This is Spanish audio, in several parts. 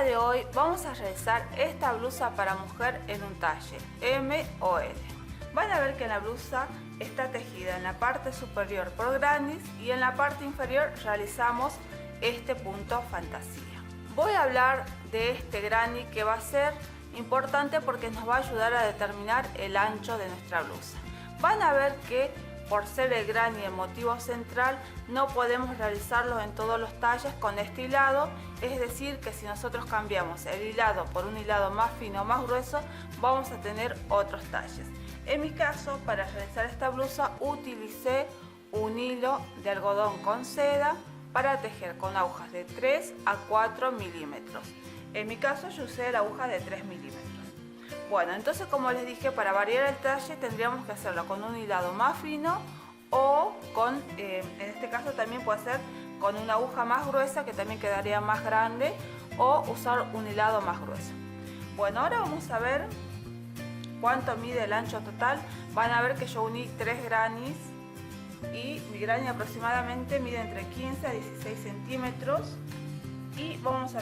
día de hoy vamos a realizar esta blusa para mujer en un talle M o L. Van a ver que la blusa está tejida en la parte superior por granny y en la parte inferior realizamos este punto fantasía. Voy a hablar de este granny que va a ser importante porque nos va a ayudar a determinar el ancho de nuestra blusa. Van a ver que por ser el granny el motivo central, no podemos realizarlo en todos los talles con este hilado, es decir que si nosotros cambiamos el hilado por un hilado más fino o más grueso, vamos a tener otros talles. En mi caso, para realizar esta blusa, utilicé un hilo de algodón con seda para tejer con agujas de 3 a 4 milímetros. En mi caso, yo usé la aguja de 3 milímetros. Bueno, entonces como les dije, para variar el talle tendríamos que hacerlo con un hilado más fino o con, en este caso también puede ser con una aguja más gruesa que también quedaría más grande o usar un hilado más grueso. Bueno, ahora vamos a ver cuánto mide el ancho total. Van a ver que yo uní 3 grannies y mi granny aproximadamente mide entre 15 a 16 centímetros y vamos a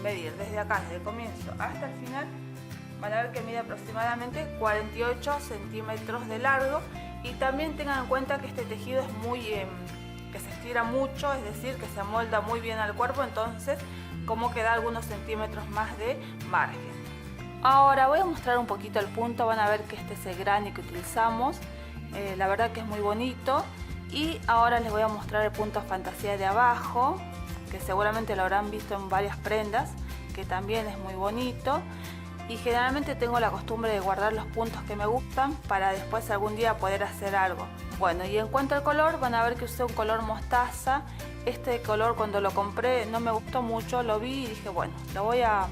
medir desde acá, desde el comienzo hasta el final. Van a ver que mide aproximadamente 48 centímetros de largo y también tengan en cuenta que este tejido es muy que se estira mucho, es decir que se amolda muy bien al cuerpo, entonces como que da algunos centímetros más de margen. Ahora voy a mostrar un poquito el punto. Van a ver que este es el granny que utilizamos, la verdad que es muy bonito. Y ahora les voy a mostrar el punto fantasía de abajo, que seguramente lo habrán visto en varias prendas, que también es muy bonito. Y generalmente tengo la costumbre de guardar los puntos que me gustan para después algún día poder hacer algo. Bueno, y en cuanto al color, van a ver que usé un color mostaza. Este color cuando lo compré no me gustó mucho, lo vi y dije bueno, lo voy a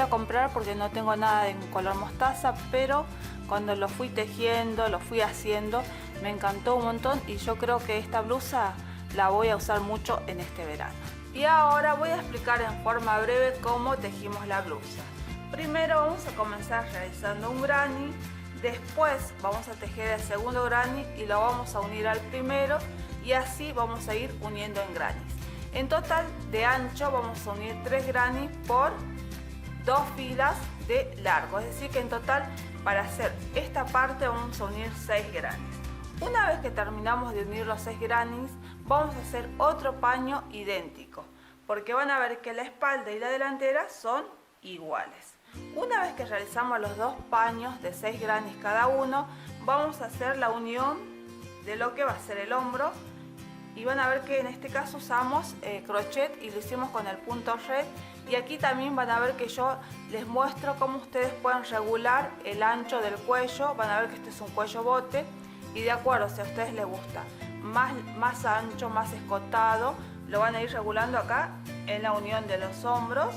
comprar porque no tengo nada de color mostaza, pero cuando lo fui tejiendo, lo fui haciendo, me encantó un montón y yo creo que esta blusa la voy a usar mucho en este verano. Y ahora voy a explicar en forma breve cómo tejimos la blusa. Primero vamos a comenzar realizando un granny, después vamos a tejer el segundo granny y lo vamos a unir al primero y así vamos a ir uniendo en grannies. En total de ancho vamos a unir 3 grannies por 2 filas de largo, es decir que en total para hacer esta parte vamos a unir 6 grannies. Una vez que terminamos de unir los 6 grannies, vamos a hacer otro paño idéntico, porque van a ver que la espalda y la delantera son iguales. Una vez que realizamos los 2 paños de 6 grannies cada uno, vamos a hacer la unión de lo que va a ser el hombro y van a ver que en este caso usamos crochet y lo hicimos con el punto red. Y aquí también van a ver que yo les muestro cómo ustedes pueden regular el ancho del cuello. Van a ver que este es un cuello bote y de acuerdo si a ustedes les gusta más ancho, más escotado, lo van a ir regulando acá en la unión de los hombros.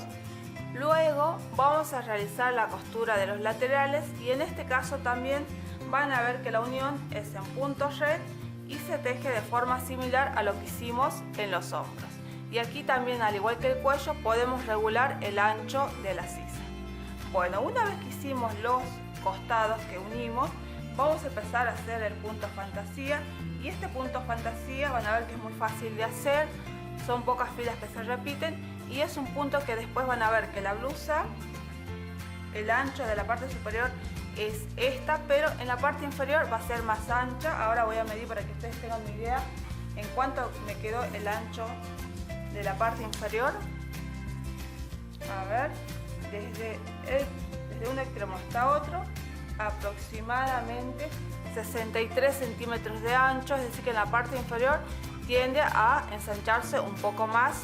Luego vamos a realizar la costura de los laterales y en este caso también van a ver que la unión es en punto red y se teje de forma similar a lo que hicimos en los hombros. Y aquí también, al igual que el cuello, podemos regular el ancho de la sisa. Bueno, una vez que hicimos los costados que unimos, vamos a empezar a hacer el punto fantasía. Y este punto fantasía van a ver que es muy fácil de hacer, son pocas filas que se repiten y es un punto que después van a ver que la blusa, el ancho de la parte superior es esta, pero en la parte inferior va a ser más ancha. Ahora voy a medir para que ustedes tengan una idea en cuánto me quedó el ancho de la parte inferior. A ver, desde un extremo hasta otro, aproximadamente 63 centímetros de ancho, es decir que en la parte inferior tiende a ensancharse un poco más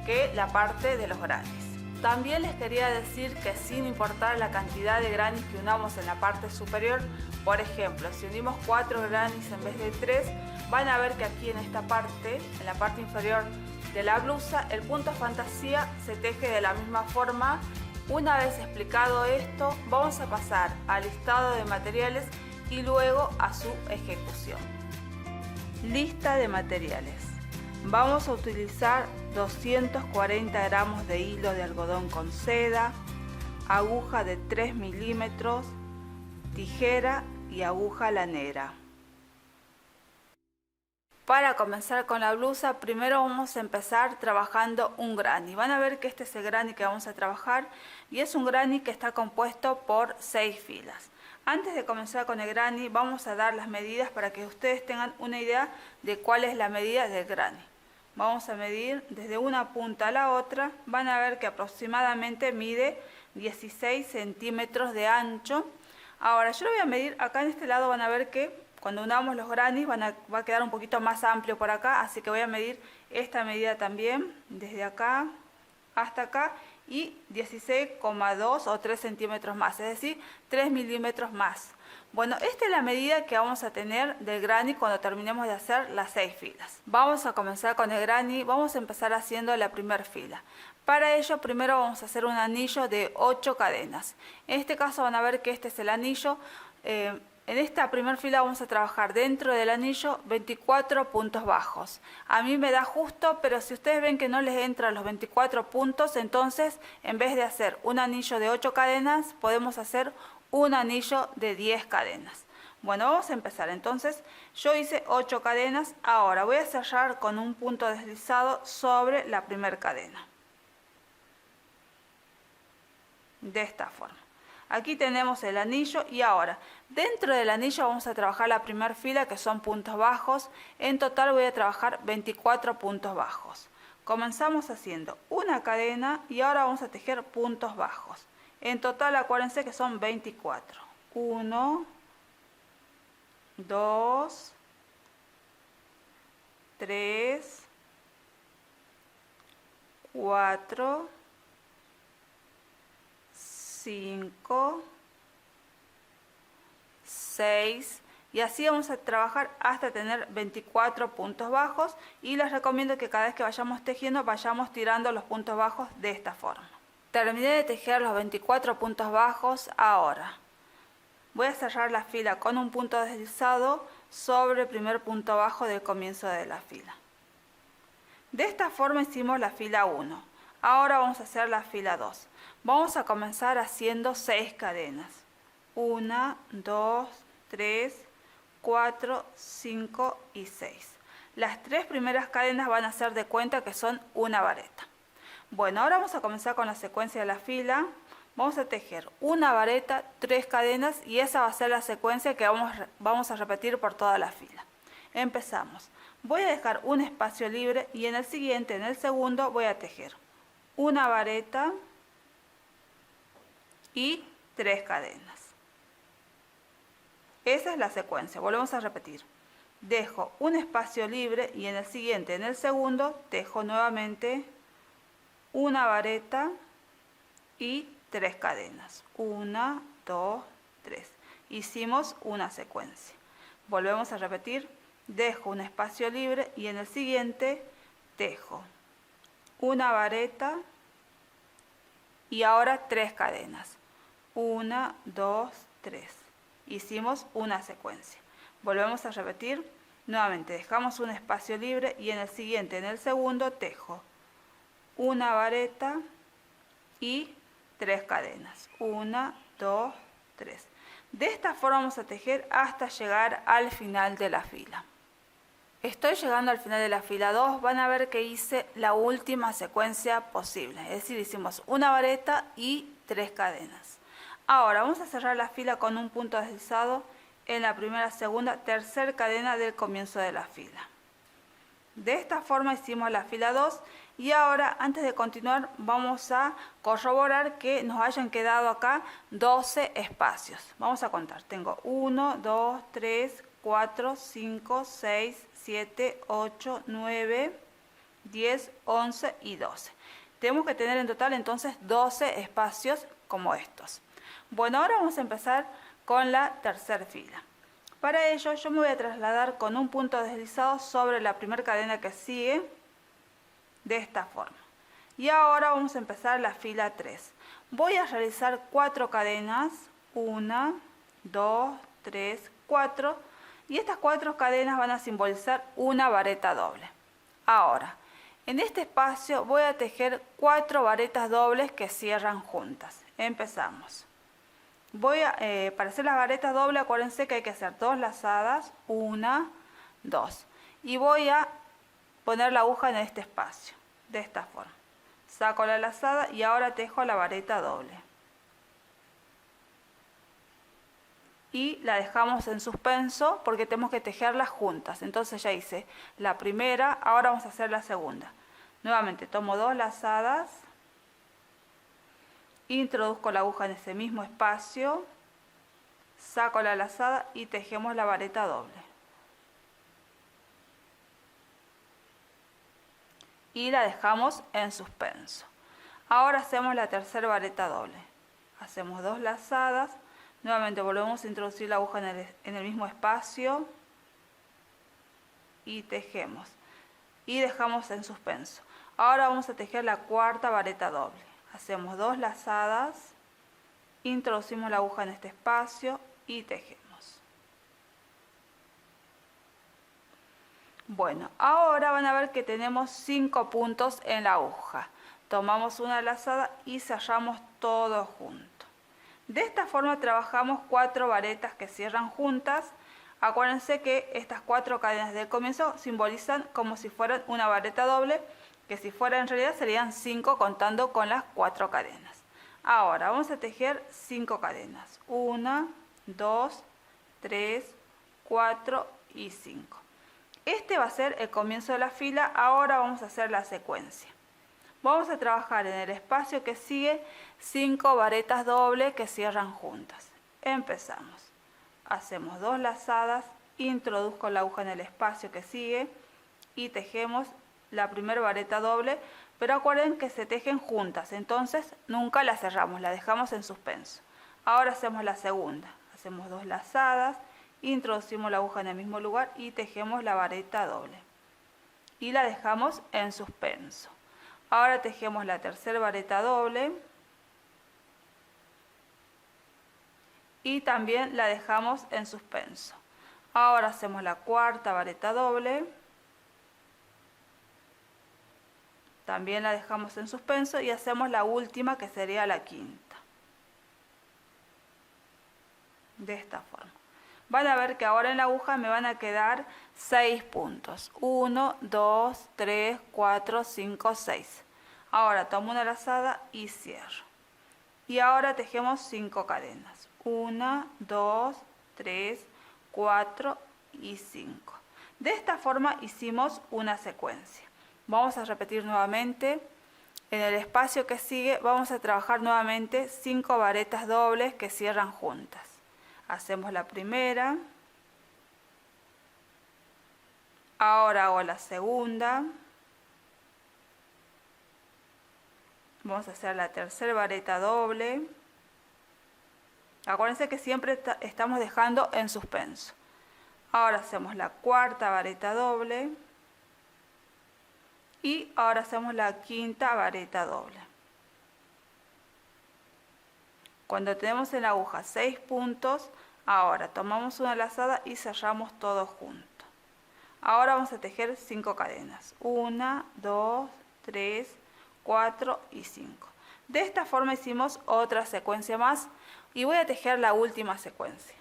que la parte de los grannies. También les quería decir que sin importar la cantidad de grannies que unamos en la parte superior, por ejemplo, si unimos 4 grannies en vez de 3, van a ver que aquí en esta parte, en la parte inferior de la blusa, el punto fantasía se teje de la misma forma. Una vez explicado esto, vamos a pasar al listado de materiales y luego a su ejecución. Lista de materiales. Vamos a utilizar 240 gramos de hilo de algodón con seda, aguja de 3 milímetros, tijera y aguja lanera. Para comenzar con la blusa, primero vamos a empezar trabajando un granny. Van a ver que este es el granny que vamos a trabajar y es un granny que está compuesto por 6 filas. Antes de comenzar con el granny, vamos a dar las medidas para que ustedes tengan una idea de cuál es la medida del granny. Vamos a medir desde una punta a la otra. Van a ver que aproximadamente mide 16 centímetros de ancho. Ahora yo lo voy a medir acá en este lado. Van a ver que cuando unamos los grannies va a quedar un poquito más amplio por acá, así que voy a medir esta medida también, desde acá hasta acá, y 16,2 o 3 centímetros más, es decir, 3 milímetros más. Bueno, esta es la medida que vamos a tener del granny cuando terminemos de hacer las 6 filas. Vamos a comenzar con el granny, vamos a empezar haciendo la primera fila. Para ello, primero vamos a hacer un anillo de 8 cadenas. En este caso van a ver que este es el anillo. En esta primera fila vamos a trabajar dentro del anillo 24 puntos bajos. A mí me da justo, pero si ustedes ven que no les entran los 24 puntos, entonces en vez de hacer un anillo de 8 cadenas, podemos hacer un anillo de 10 cadenas. Bueno, vamos a empezar. Entonces yo hice 8 cadenas. Ahora voy a cerrar con un punto deslizado sobre la primera cadena. De esta forma. Aquí tenemos el anillo y ahora dentro del anillo vamos a trabajar la primera fila, que son puntos bajos. En total voy a trabajar 24 puntos bajos. Comenzamos haciendo una cadena y ahora vamos a tejer puntos bajos. En total acuérdense que son 24. 1, 2, 3, 4, 5, 6 y así vamos a trabajar hasta tener 24 puntos bajos, y les recomiendo que cada vez que vayamos tejiendo vayamos tirando los puntos bajos de esta forma. Terminé de tejer los 24 puntos bajos. Ahora voy a cerrar la fila con un punto deslizado sobre el primer punto bajo del comienzo de la fila. De esta forma hicimos la fila 1. Ahora vamos a hacer la fila 2. Vamos a comenzar haciendo 6 cadenas. 1, 2, 3, 4, 5 y 6. Las 3 primeras cadenas van a ser de cuenta que son una vareta. Bueno, ahora vamos a comenzar con la secuencia de la fila. Vamos a tejer una vareta, 3 cadenas, y esa va a ser la secuencia que vamos a repetir por toda la fila. Empezamos. Voy a dejar un espacio libre y en el siguiente, en el segundo, voy a tejer una vareta y 3 cadenas. Esa es la secuencia. Volvemos a repetir. Dejo un espacio libre y en el siguiente, en el segundo, tejo nuevamente una vareta y 3 cadenas. 1, 2, 3. Hicimos una secuencia. Volvemos a repetir. Dejo un espacio libre y en el siguiente tejo una vareta y ahora 3 cadenas. 1, 2, 3. Hicimos una secuencia. Volvemos a repetir. Nuevamente dejamos un espacio libre y en el siguiente, en el segundo, tejo una vareta y 3 cadenas. 1, 2, 3. De esta forma vamos a tejer hasta llegar al final de la fila. Estoy llegando al final de la fila 2, van a ver que hice la última secuencia posible, es decir, hicimos una vareta y 3 cadenas. Ahora vamos a cerrar la fila con un punto deslizado en la primera, segunda, tercera cadena del comienzo de la fila. De esta forma hicimos la fila 2 y ahora, antes de continuar, vamos a corroborar que nos hayan quedado acá 12 espacios. Vamos a contar, tengo 1, 2, 3, 4, 5, 6, 7, 8, 9, 10, 11 y 12. Tenemos que tener en total entonces 12 espacios como estos. Bueno, ahora vamos a empezar con la tercera fila. Para ello yo me voy a trasladar con un punto deslizado sobre la primera cadena que sigue, de esta forma. Y ahora vamos a empezar la fila 3. Voy a realizar 4 cadenas, 1, 2, 3, 4. Y estas 4 cadenas van a simbolizar una vareta doble. Ahora, en este espacio voy a tejer 4 varetas dobles que cierran juntas. Empezamos. Para hacer las varetas dobles, acuérdense que hay que hacer 2 lazadas, 1, 2. y voy a poner la aguja en este espacio, de esta forma. Saco la lazada y ahora tejo la vareta doble. Y la dejamos en suspenso porque tenemos que tejerlas juntas. Entonces ya hice la primera, ahora vamos a hacer la segunda. Nuevamente tomo 2 lazadas, introduzco la aguja en ese mismo espacio, saco la lazada y tejemos la vareta doble. Y la dejamos en suspenso. Ahora hacemos la tercera vareta doble. Hacemos 2 lazadas, nuevamente volvemos a introducir la aguja en el mismo espacio y tejemos. Y dejamos en suspenso. Ahora vamos a tejer la cuarta vareta doble. Hacemos 2 lazadas, introducimos la aguja en este espacio y tejemos. Bueno, ahora van a ver que tenemos 5 puntos en la aguja. Tomamos una lazada y cerramos todo junto. De esta forma trabajamos 4 varetas que cierran juntas. Acuérdense que estas 4 cadenas del comienzo simbolizan como si fueran una vareta doble, que si fuera en realidad serían 5 contando con las 4 cadenas. Ahora vamos a tejer 5 cadenas. 1, 2, 3, 4 y 5. Este va a ser el comienzo de la fila. Ahora vamos a hacer la secuencia. Vamos a trabajar en el espacio que sigue 5 varetas dobles que cierran juntas. Empezamos. Hacemos 2 lazadas, introduzco la aguja en el espacio que sigue y tejemos la primera vareta doble, pero acuerden que se tejen juntas, entonces nunca la cerramos, la dejamos en suspenso. Ahora hacemos la segunda. Hacemos 2 lazadas, introducimos la aguja en el mismo lugar y tejemos la vareta doble. Y la dejamos en suspenso. Ahora tejemos la tercera vareta doble. Y también la dejamos en suspenso. Ahora hacemos la cuarta vareta doble. También la dejamos en suspenso y hacemos la última, que sería la quinta. De esta forma. Van a ver que ahora en la aguja me van a quedar 6 puntos. 1, 2, 3, 4, 5, 6. Ahora tomo una lazada y cierro. Y ahora tejemos 5 cadenas. 1, 2, 3, 4 y 5. De esta forma hicimos una secuencia. Vamos a repetir nuevamente. En el espacio que sigue vamos a trabajar nuevamente 5 varetas dobles que cierran juntas. Hacemos la primera. Ahora hago la segunda. Vamos a hacer la tercera vareta doble. Acuérdense que siempre estamos dejando en suspenso. Ahora hacemos la cuarta vareta doble. Y ahora hacemos la quinta vareta doble. Cuando tenemos en la aguja 6 puntos, ahora tomamos una lazada y cerramos todo junto. Ahora vamos a tejer 5 cadenas. 1, 2, 3, 4 y 5. De esta forma hicimos otra secuencia más y voy a tejer la última secuencia.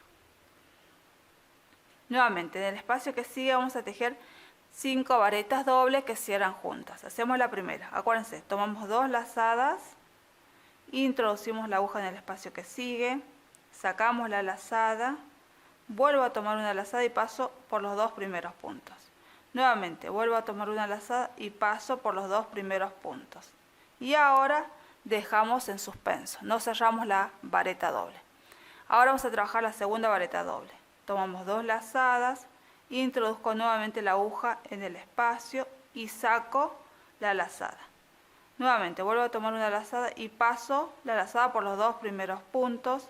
Nuevamente, en el espacio que sigue vamos a tejer 5 varetas dobles que cierran juntas. Hacemos la primera. Acuérdense, tomamos 2 lazadas, introducimos la aguja en el espacio que sigue, sacamos la lazada, vuelvo a tomar una lazada y paso por los 2 primeros puntos. Nuevamente, vuelvo a tomar una lazada y paso por los 2 primeros puntos. Y ahora dejamos en suspenso, no cerramos la vareta doble. Ahora vamos a trabajar la segunda vareta doble. Tomamos 2 lazadas, introduzco nuevamente la aguja en el espacio y saco la lazada. Nuevamente vuelvo a tomar una lazada y paso la lazada por los 2 primeros puntos.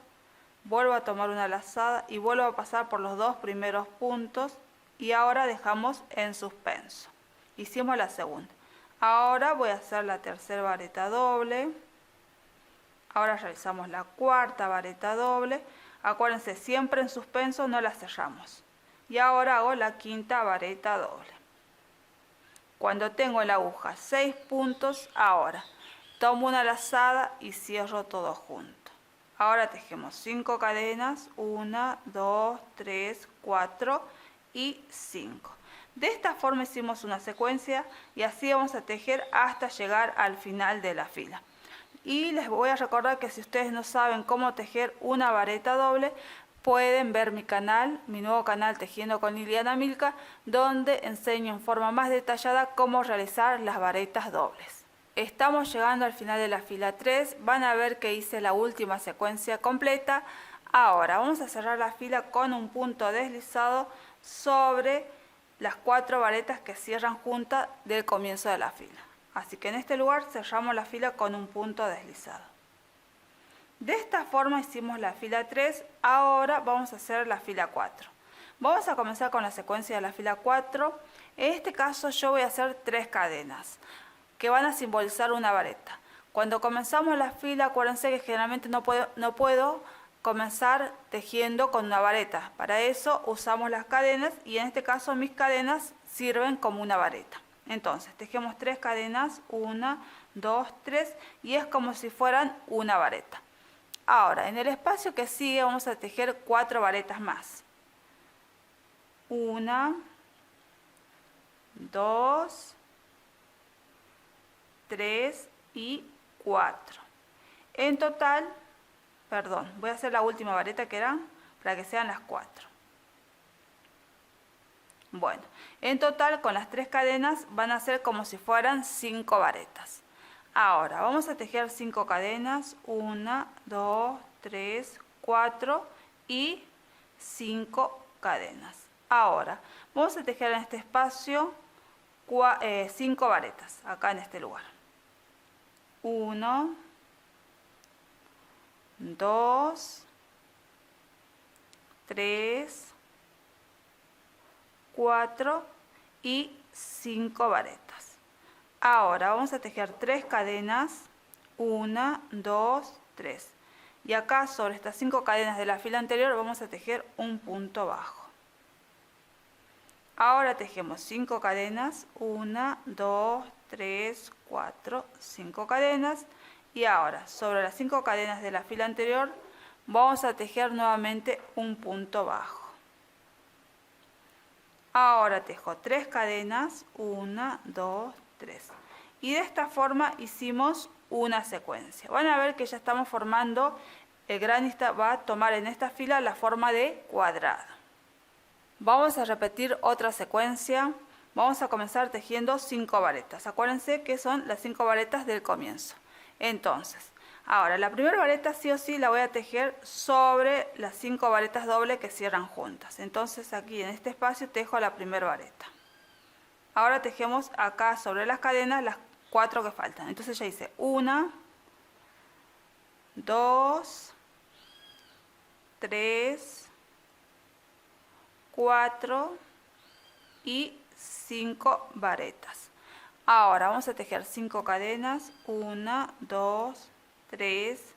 Vuelvo a tomar una lazada y vuelvo a pasar por los 2 primeros puntos. Y ahora dejamos en suspenso. Hicimos la segunda. Ahora voy a hacer la tercera vareta doble. Ahora realizamos la cuarta vareta doble. Acuérdense, siempre en suspenso, no la cerramos. Y ahora hago la quinta vareta doble. Cuando tengo en la aguja 6 puntos, ahora tomo una lazada y cierro todo junto. Ahora tejemos 5 cadenas, 1, 2, 3, 4 y 5. De esta forma hicimos una secuencia y así vamos a tejer hasta llegar al final de la fila. Y les voy a recordar que si ustedes no saben cómo tejer una vareta doble, pueden ver mi canal, mi nuevo canal Tejiendo con Liliana Milka, donde enseño en forma más detallada cómo realizar las varetas dobles. Estamos llegando al final de la fila 3, van a ver que hice la última secuencia completa. Ahora vamos a cerrar la fila con un punto deslizado sobre las 4 varetas que cierran juntas del comienzo de la fila. Así que en este lugar cerramos la fila con un punto deslizado. De esta forma hicimos la fila 3, ahora vamos a hacer la fila 4. Vamos a comenzar con la secuencia de la fila 4. En este caso yo voy a hacer 3 cadenas que van a simbolizar una vareta. Cuando comenzamos la fila, acuérdense que generalmente no puedo comenzar tejiendo con una vareta. Para eso usamos las cadenas y en este caso mis cadenas sirven como una vareta. Entonces tejemos 3 cadenas, 1, 2, 3 y es como si fueran una vareta. Ahora, en el espacio que sigue vamos a tejer 4 varetas más. 1, 2, 3 y 4. En total, voy a hacer la última vareta que eran para que sean las 4. Bueno, en total con las 3 cadenas van a ser como si fueran 5 varetas. Ahora vamos a tejer 5 cadenas, 1, 2, 3, 4 y 5 cadenas. Ahora vamos a tejer en este espacio 5 varetas, acá en este lugar. 1, 2, 3, 4 y 5 varetas. Ahora vamos a tejer 3 cadenas, 1, 2, 3. Y acá sobre estas 5 cadenas de la fila anterior vamos a tejer un punto bajo. Ahora tejemos 5 cadenas, 1, 2, 3, 4, 5 cadenas. Y ahora sobre las 5 cadenas de la fila anterior vamos a tejer nuevamente un punto bajo. Ahora tejo 3 cadenas, 1, 2, 3. Y de esta forma hicimos una secuencia. Van a ver que ya estamos formando, el granista va a tomar en esta fila la forma de cuadrado. Vamos a repetir otra secuencia. Vamos a comenzar tejiendo 5 varetas. Acuérdense que son las 5 varetas del comienzo. Entonces, ahora la primera vareta sí o sí la voy a tejer sobre las 5 varetas dobles que cierran juntas. Entonces aquí en este espacio tejo la primera vareta. Ahora tejemos acá sobre las cadenas las 4 que faltan. Entonces ya hice 1, 2, 3, 4 y 5 varetas. Ahora vamos a tejer 5 cadenas, 1, 2, 3,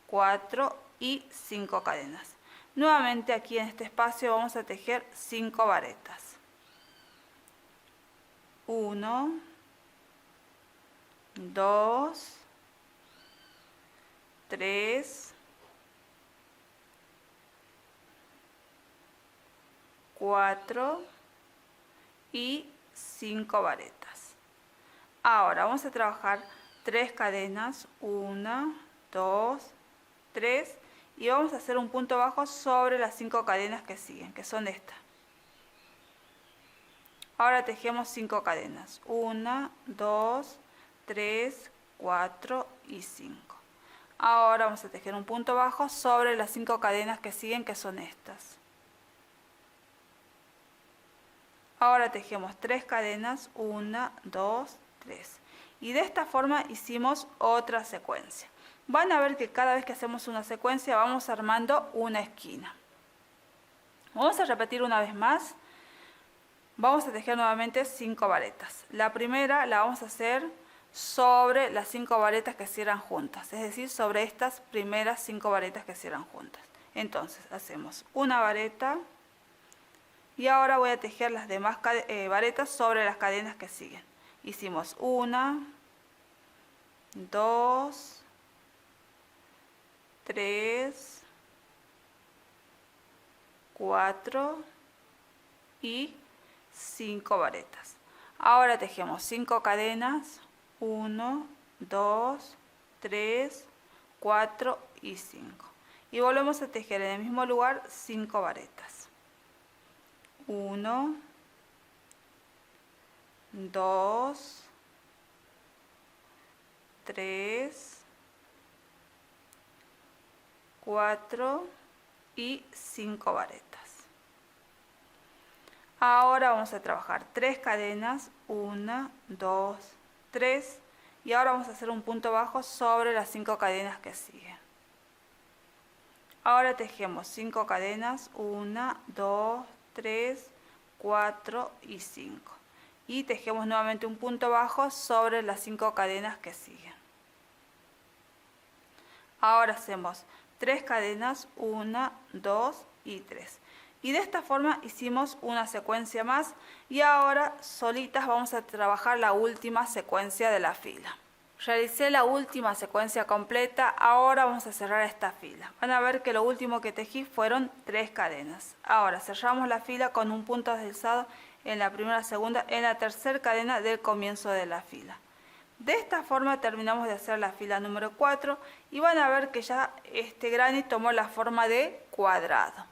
4 y 5 cadenas. Nuevamente aquí en este espacio vamos a tejer 5 varetas. 1, 2, 3, 4 y 5 varetas. Ahora vamos a trabajar 3 cadenas, 1, 2, 3 y vamos a hacer un punto bajo sobre las 5 cadenas que siguen, que son estas. Ahora tejemos 5 cadenas, 1, 2, 3, 4 y 5. Ahora vamos a tejer un punto bajo sobre las 5 cadenas que siguen, que son estas. Ahora tejemos 3 cadenas, 1, 2, 3. Y de esta forma hicimos otra secuencia. Van a ver que cada vez que hacemos una secuencia vamos armando una esquina. Vamos a repetir una vez más. Vamos a tejer nuevamente 5 varetas. La primera la vamos a hacer sobre las 5 varetas que cierran juntas, es decir, sobre estas primeras 5 varetas que cierran juntas. Entonces hacemos una vareta y ahora voy a tejer las demás varetas sobre las cadenas que siguen. Hicimos 1, 2, 3, 4 y 5 varetas. Ahora tejemos 5 cadenas, 1, 2, 3, 4 y 5. Y volvemos a tejer en el mismo lugar 5 varetas. 1, 2, 3, 4 y 5 varetas. Ahora vamos a trabajar 3 cadenas, 1, 2, 3, y ahora vamos a hacer un punto bajo sobre las 5 cadenas que siguen. Ahora tejemos 5 cadenas, 1, 2, 3, 4 y 5. Y tejemos nuevamente un punto bajo sobre las 5 cadenas que siguen. Ahora hacemos 3 cadenas, 1, 2 y 3. Y de esta forma hicimos una secuencia más y ahora solitas vamos a trabajar la última secuencia de la fila. Realicé la última secuencia completa, ahora vamos a cerrar esta fila. Van a ver que lo último que tejí fueron 3 cadenas. Ahora cerramos la fila con un punto deslizado en la primera, segunda, en la tercera cadena del comienzo de la fila. De esta forma terminamos de hacer la fila número 4 y van a ver que ya este granny tomó la forma de cuadrado.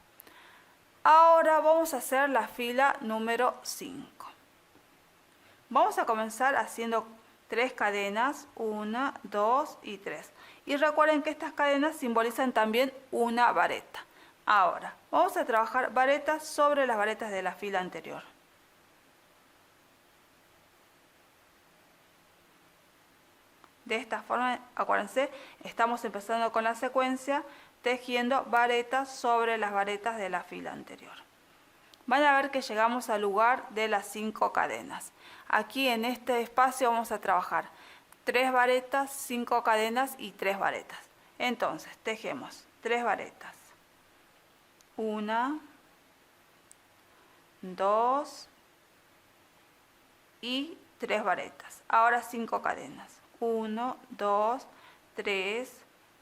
Ahora vamos a hacer la fila número 5. Vamos a comenzar haciendo 3 cadenas, 1, 2 y 3. Y recuerden que estas cadenas simbolizan también una vareta. Ahora, vamos a trabajar varetas sobre las varetas de la fila anterior. De esta forma, acuérdense, estamos empezando con la secuencia tejiendo varetas sobre las varetas de la fila anterior. Van a ver que llegamos al lugar de las 5 cadenas. Aquí en este espacio vamos a trabajar 3 varetas, 5 cadenas y 3 varetas. Entonces, tejemos 3 varetas. 1, 2 y 3 varetas. Ahora 5 cadenas. 1, 2, 3,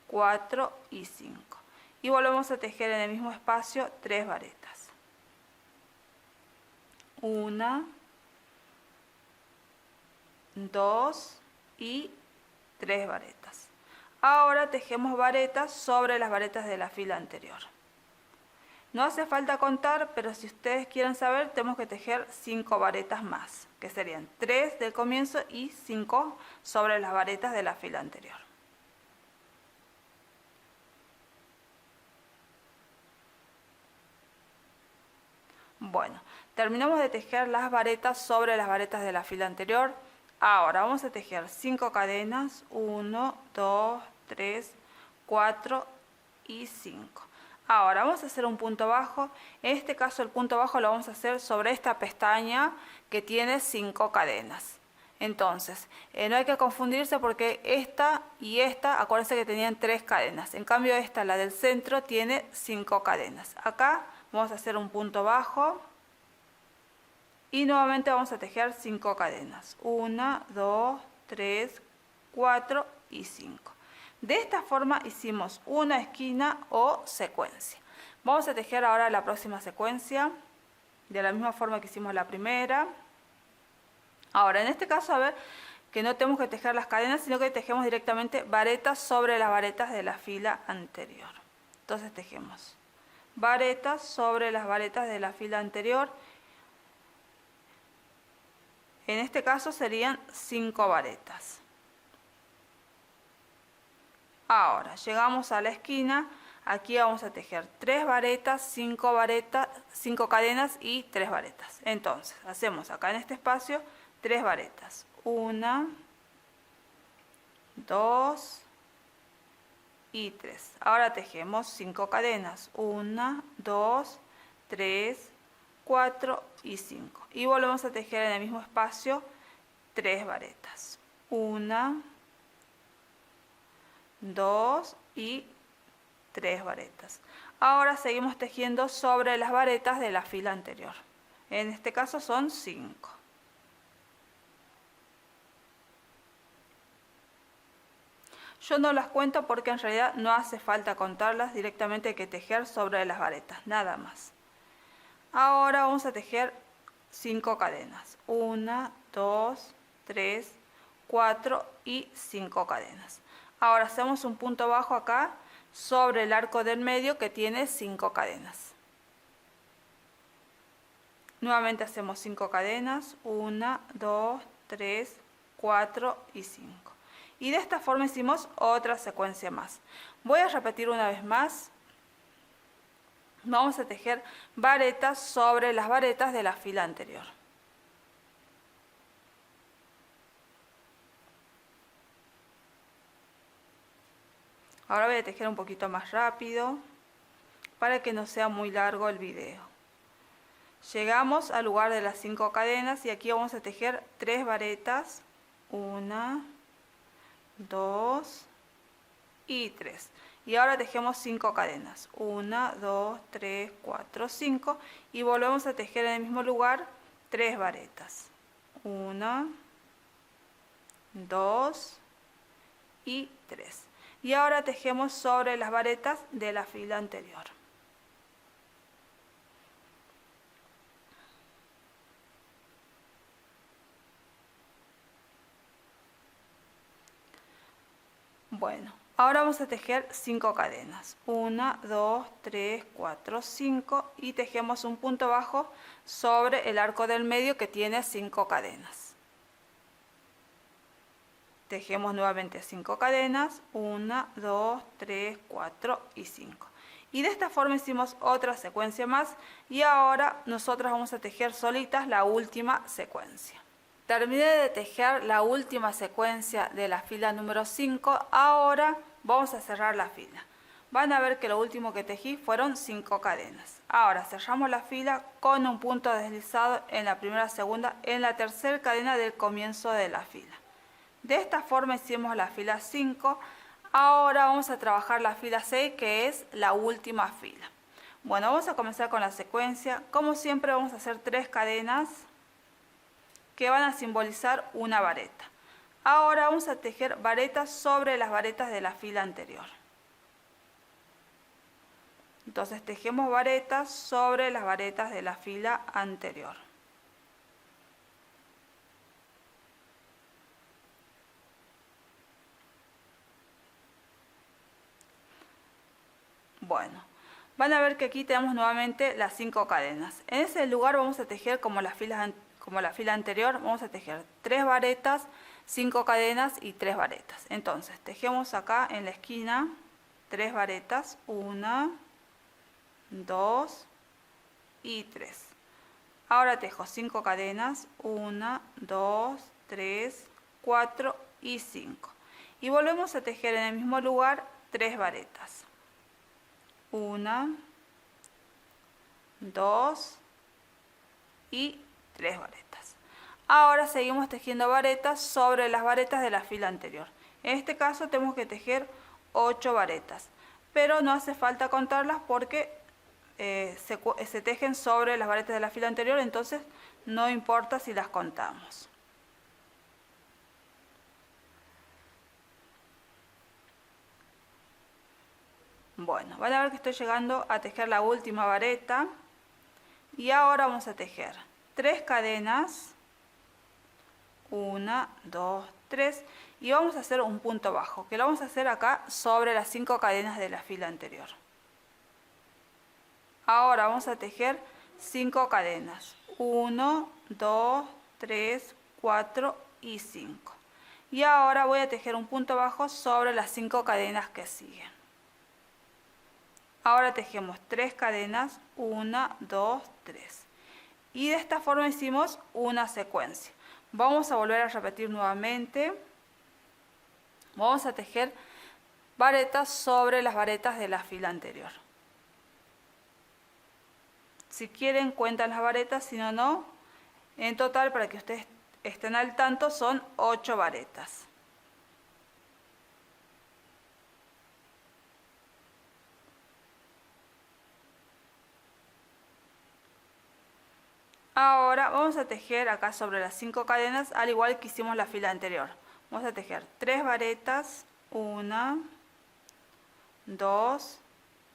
4 y 5. Y volvemos a tejer en el mismo espacio 3 varetas. 1, 2 y 3 varetas. Ahora tejemos varetas sobre las varetas de la fila anterior. No hace falta contar, pero si ustedes quieren saber, tenemos que tejer 5 varetas más, que serían 3 del comienzo y 5 sobre las varetas de la fila anterior. Bueno, terminamos de tejer las varetas sobre las varetas de la fila anterior. Ahora vamos a tejer 5 cadenas, 1, 2, 3, 4 y 5. Ahora vamos a hacer un punto bajo. En este caso el punto bajo lo vamos a hacer sobre esta pestaña que tiene 5 cadenas. Entonces, no hay que confundirse porque esta y esta, acuérdense que tenían 3 cadenas. En cambio esta, la del centro, tiene 5 cadenas. Acá vamos a hacer un punto bajo y nuevamente vamos a tejer 5 cadenas. 1, 2, 3, 4 y 5. De esta forma hicimos una esquina o secuencia. Vamos a tejer ahora la próxima secuencia de la misma forma que hicimos la primera. Ahora, en este caso, a ver, que no tenemos que tejer las cadenas, sino que tejemos directamente varetas sobre las varetas de la fila anterior. Entonces tejemos varetas sobre las varetas de la fila anterior. En este caso serían 5 varetas. Ahora, llegamos a la esquina. Aquí vamos a tejer 3 varetas, 5 cadenas y 3 varetas. Entonces, hacemos acá en este espacio 3 varetas. 1, 2 y 3. Ahora tejemos 5 cadenas. 1, 2, 3, 4 y 5. Y volvemos a tejer en el mismo espacio 3 varetas. 1, 2 y 3 varetas. Ahora seguimos tejiendo sobre las varetas de la fila anterior. En este caso son 5. Yo no las cuento porque en realidad no hace falta contarlas, directamente hay que tejer sobre las varetas, nada más. Ahora vamos a tejer 5 cadenas. 1, 2, 3, 4 y 5 cadenas. Ahora hacemos un punto bajo acá sobre el arco del medio que tiene 5 cadenas. Nuevamente hacemos 5 cadenas, 1, 2, 3, 4 y 5. Y de esta forma hicimos otra secuencia más. Voy a repetir una vez más. Vamos a tejer varetas sobre las varetas de la fila anterior. Ahora voy a tejer un poquito más rápido para que no sea muy largo el video. Llegamos al lugar de las 5 cadenas y aquí vamos a tejer 3 varetas. 1, 2 y 3. Y ahora tejemos 5 cadenas. 1, 2, 3, 4, 5. Y volvemos a tejer en el mismo lugar 3 varetas. 1, 2 y 3. Y ahora tejemos sobre las varetas de la fila anterior. Bueno, ahora vamos a tejer 5 cadenas. 1, 2, 3, 4, 5 y tejemos un punto bajo sobre el arco del medio que tiene 5 cadenas. Tejemos nuevamente 5 cadenas. 1, 2, 3, 4 y 5. Y de esta forma hicimos otra secuencia más y ahora nosotras vamos a tejer solitas la última secuencia. Terminé de tejer la última secuencia de la fila número 5, ahora vamos a cerrar la fila. Van a ver que lo último que tejí fueron 5 cadenas. Ahora cerramos la fila con un punto deslizado en la primera, segunda, en la tercera cadena del comienzo de la fila. De esta forma hicimos la fila 5, ahora vamos a trabajar la fila 6 que es la última fila. Bueno, vamos a comenzar con la secuencia. Como siempre vamos a hacer 3 cadenas que van a simbolizar una vareta. Ahora vamos a tejer varetas sobre las varetas de la fila anterior. Entonces tejemos varetas sobre las varetas de la fila anterior. Bueno, van a ver que aquí tenemos nuevamente las 5 cadenas. En ese lugar vamos a tejer como la fila anterior, vamos a tejer 3 varetas, 5 cadenas y 3 varetas. Entonces tejemos acá en la esquina 3 varetas, 1, 2 y 3. Ahora tejo 5 cadenas, 1, 2, 3, 4 y 5. Y volvemos a tejer en el mismo lugar 3 varetas. 1, 2 y 3 varetas. Ahora seguimos tejiendo varetas sobre las varetas de la fila anterior. En este caso tenemos que tejer 8 varetas, pero no hace falta contarlas porque se tejen sobre las varetas de la fila anterior, entonces no importa si las contamos. Bueno, van a ver que estoy llegando a tejer la última vareta y ahora vamos a tejer 3 cadenas, 1, 2, 3 y vamos a hacer un punto bajo, que lo vamos a hacer acá sobre las 5 cadenas de la fila anterior. Ahora vamos a tejer 5 cadenas, 1, 2, 3, 4 y 5. Y ahora voy a tejer un punto bajo sobre las 5 cadenas que siguen. Ahora tejemos 3 cadenas, 1, 2, 3. Y de esta forma hicimos una secuencia. Vamos a volver a repetir nuevamente. Vamos a tejer varetas sobre las varetas de la fila anterior. Si quieren cuentan las varetas, si no, no. En total, para que ustedes estén al tanto, son 8 varetas. Ahora vamos a tejer acá sobre las 5 cadenas, al igual que hicimos la fila anterior. Vamos a tejer 3 varetas, 1, 2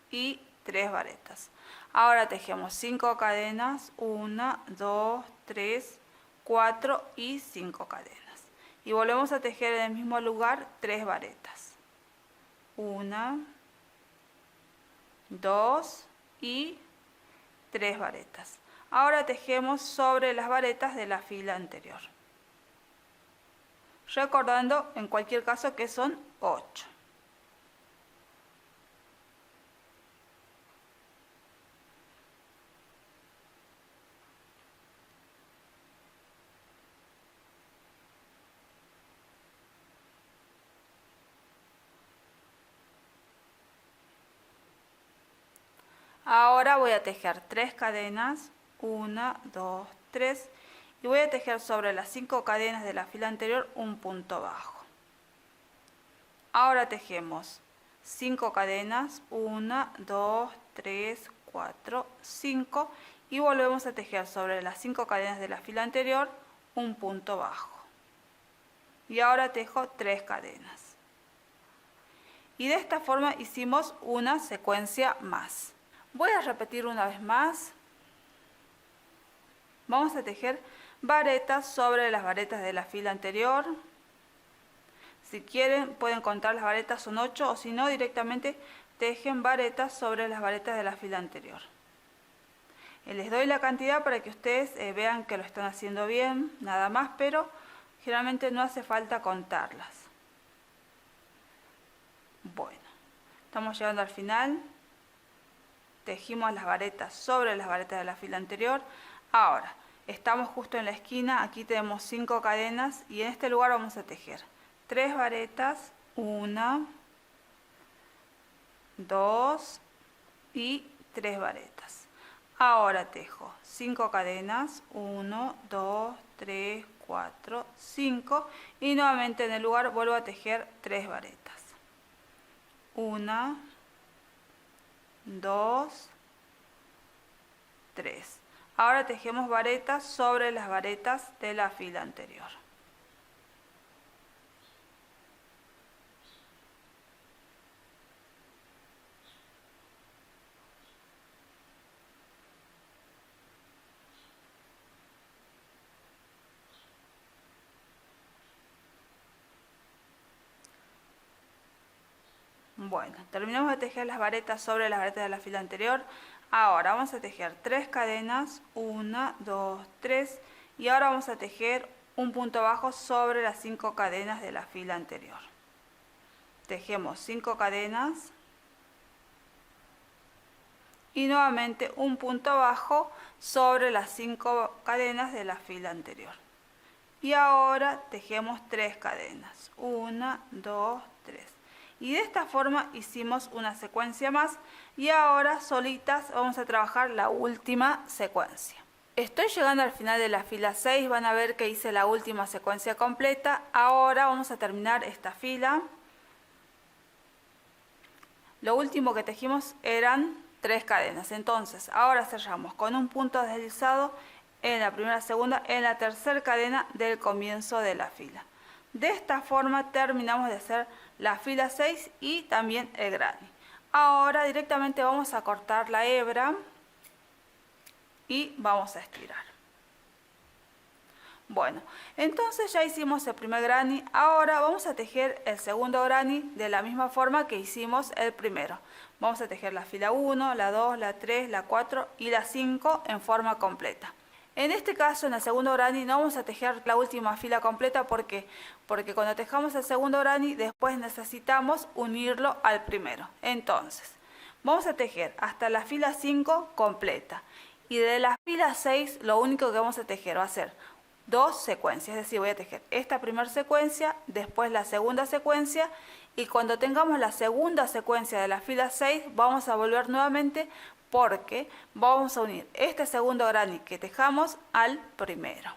y 3 varetas. Ahora tejemos 5 cadenas, 1, 2, 3, 4 y 5 cadenas. Y volvemos a tejer en el mismo lugar 3 varetas. 1, 2 y 3 varetas. Ahora tejemos sobre las varetas de la fila anterior. Recordando en cualquier caso que son 8. Ahora voy a tejer 3 cadenas, 1, 2, 3, y voy a tejer sobre las 5 cadenas de la fila anterior un punto bajo. Ahora tejemos 5 cadenas, 1, 2, 3, 4, 5, y volvemos a tejer sobre las 5 cadenas de la fila anterior un punto bajo. Y ahora tejo 3 cadenas. Y de esta forma hicimos una secuencia más. Voy a repetir una vez más. Vamos a tejer varetas sobre las varetas de la fila anterior. Si quieren pueden contar las varetas, son 8, o si no directamente tejen varetas sobre las varetas de la fila anterior. Les doy la cantidad para que ustedes vean que lo están haciendo bien, nada más, pero generalmente no hace falta contarlas. Bueno, estamos llegando al final. Tejimos las varetas sobre las varetas de la fila anterior. Ahora, estamos justo en la esquina, aquí tenemos 5 cadenas y en este lugar vamos a tejer 3 varetas, 1, 2 y 3 varetas. Ahora tejo 5 cadenas, 1, 2, 3, 4, 5 y nuevamente en el lugar vuelvo a tejer 3 varetas. 1, 2, 3. Ahora tejemos varetas sobre las varetas de la fila anterior. Bueno, terminamos de tejer las varetas sobre las varetas de la fila anterior. Ahora vamos a tejer 3 cadenas, 1, 2, 3, y ahora vamos a tejer un punto bajo sobre las 5 cadenas de la fila anterior. Tejemos 5 cadenas y nuevamente un punto bajo sobre las 5 cadenas de la fila anterior. Y ahora tejemos 3 cadenas, 1, 2, 3. Y de esta forma hicimos una secuencia más y ahora solitas vamos a trabajar la última secuencia. Estoy llegando al final de la fila 6, van a ver que hice la última secuencia completa. Ahora vamos a terminar esta fila. Lo último que tejimos eran 3 cadenas, entonces ahora cerramos con un punto deslizado en la primera, segunda, en la tercera cadena del comienzo de la fila. De esta forma terminamos de hacer la fila 6 y también el granny. Ahora directamente vamos a cortar la hebra y vamos a estirar. Bueno, entonces ya hicimos el primer granny. Ahora vamos a tejer el segundo granny de la misma forma que hicimos el primero. Vamos a tejer la fila 1, la 2, la 3, la 4 y la 5 en forma completa. En este caso, en el segundo granny no vamos a tejer la última fila completa porque cuando tejamos el segundo granny después necesitamos unirlo al primero. Entonces, vamos a tejer hasta la fila 5 completa y de la fila 6 lo único que vamos a tejer va a ser 2 secuencias, es decir, voy a tejer esta primera secuencia, después la segunda secuencia y cuando tengamos la segunda secuencia de la fila 6 vamos a volver nuevamente porque vamos a unir este segundo granny que tejamos al primero.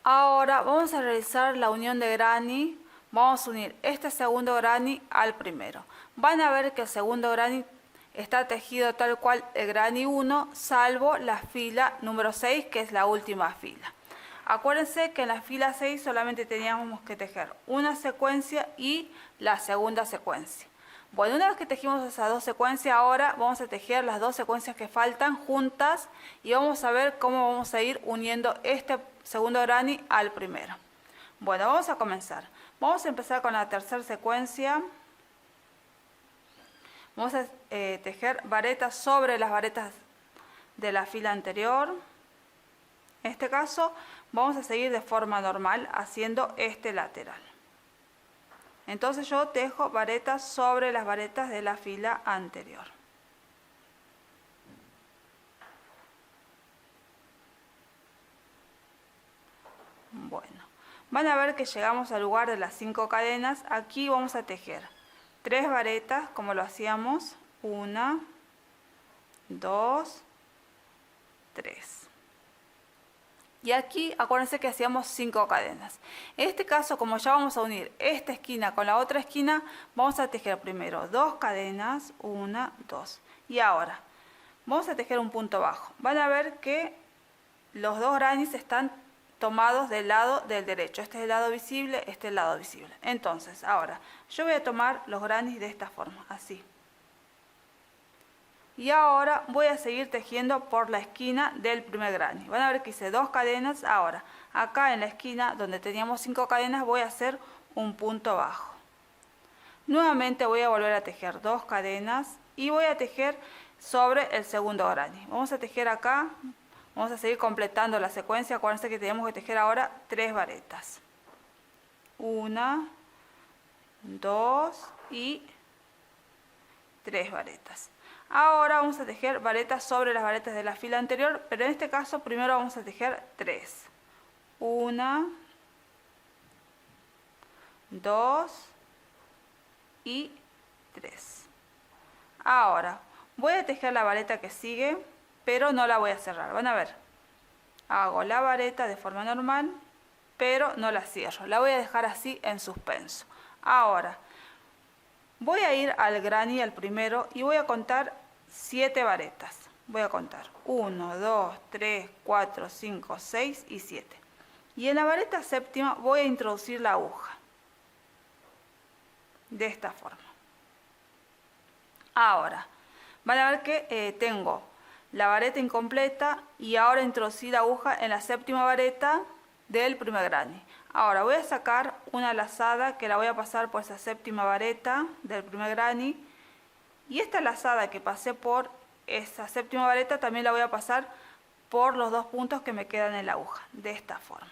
Ahora vamos a realizar la unión de granny, vamos a unir este segundo granny al primero. Van a ver que el segundo granny está tejido tal cual el granny 1, salvo la fila número 6, que es la última fila. Acuérdense que en la fila 6 solamente teníamos que tejer una secuencia y la segunda secuencia. Bueno, una vez que tejimos esas dos secuencias, ahora vamos a tejer las dos secuencias que faltan juntas y vamos a ver cómo vamos a ir uniendo este segundo granny al primero. Bueno, vamos a comenzar. Vamos a empezar con la tercera secuencia. Vamos a tejer varetas sobre las varetas de la fila anterior. En este caso vamos a seguir de forma normal haciendo este lateral. Entonces yo tejo varetas sobre las varetas de la fila anterior. Bueno, van a ver que llegamos al lugar de las 5 cadenas. Aquí vamos a tejer 3 varetas como lo hacíamos. 1, 2, 3. Y aquí acuérdense que hacíamos 5 cadenas. En este caso, como ya vamos a unir esta esquina con la otra esquina, vamos a tejer primero 2 cadenas, 1, 2. Y ahora vamos a tejer un punto bajo. Van a ver que los dos grannies están tomados del lado del derecho. Este es el lado visible, este es el lado visible. Entonces, ahora yo voy a tomar los grannies de esta forma, así. Y ahora voy a seguir tejiendo por la esquina del primer granny. Van a ver que hice 2 cadenas. Ahora, acá en la esquina donde teníamos 5 cadenas, voy a hacer un punto bajo. Nuevamente voy a volver a tejer 2 cadenas y voy a tejer sobre el segundo granny. Vamos a tejer acá, vamos a seguir completando la secuencia. Acuérdense que tenemos que tejer ahora 3 varetas. 1, 2 y 3 varetas. Ahora vamos a tejer varetas sobre las varetas de la fila anterior, pero en este caso primero vamos a tejer 3. 1, 2 y 3. Ahora voy a tejer la vareta que sigue, pero no la voy a cerrar. Van a ver, hago la vareta de forma normal, pero no la cierro. La voy a dejar así en suspenso. Ahora voy a ir al granny, al primero, y voy a contar 7 varetas. Voy a contar 1, 2, 3, 4, 5, 6 y 7. Y en la vareta séptima voy a introducir la aguja. De esta forma. Ahora, van a ver que tengo la vareta incompleta y ahora introducí la aguja en la séptima vareta del primer granny. Ahora voy a sacar una lazada que la voy a pasar por esa séptima vareta del primer granny. Y esta lazada que pasé por esa séptima vareta también la voy a pasar por los 2 puntos que me quedan en la aguja. De esta forma.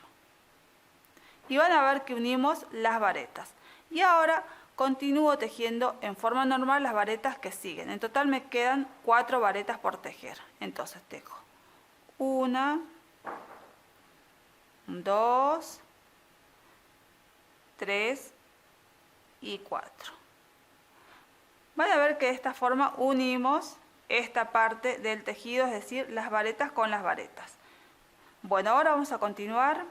Y van a ver que unimos las varetas. Y ahora continúo tejiendo en forma normal las varetas que siguen. En total me quedan 4 varetas por tejer. Entonces tejo 1, 2, 3 y 4. Van a ver que de esta forma unimos esta parte del tejido, es decir, las varetas con las varetas. Bueno, ahora vamos a continuar.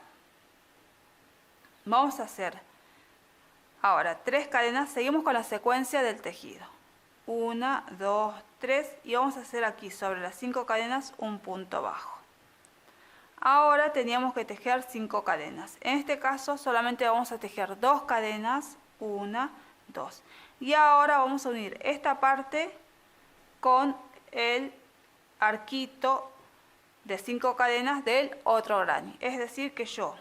Vamos a hacer ahora 3 cadenas. Seguimos con la secuencia del tejido. 1, 2, 3 y vamos a hacer aquí sobre las 5 cadenas un punto bajo. Ahora teníamos que tejer 5 cadenas. En este caso solamente vamos a tejer 2 cadenas, 1, 2. Y ahora vamos a unir esta parte con el arquito de 5 cadenas del otro granny. Es decir que yo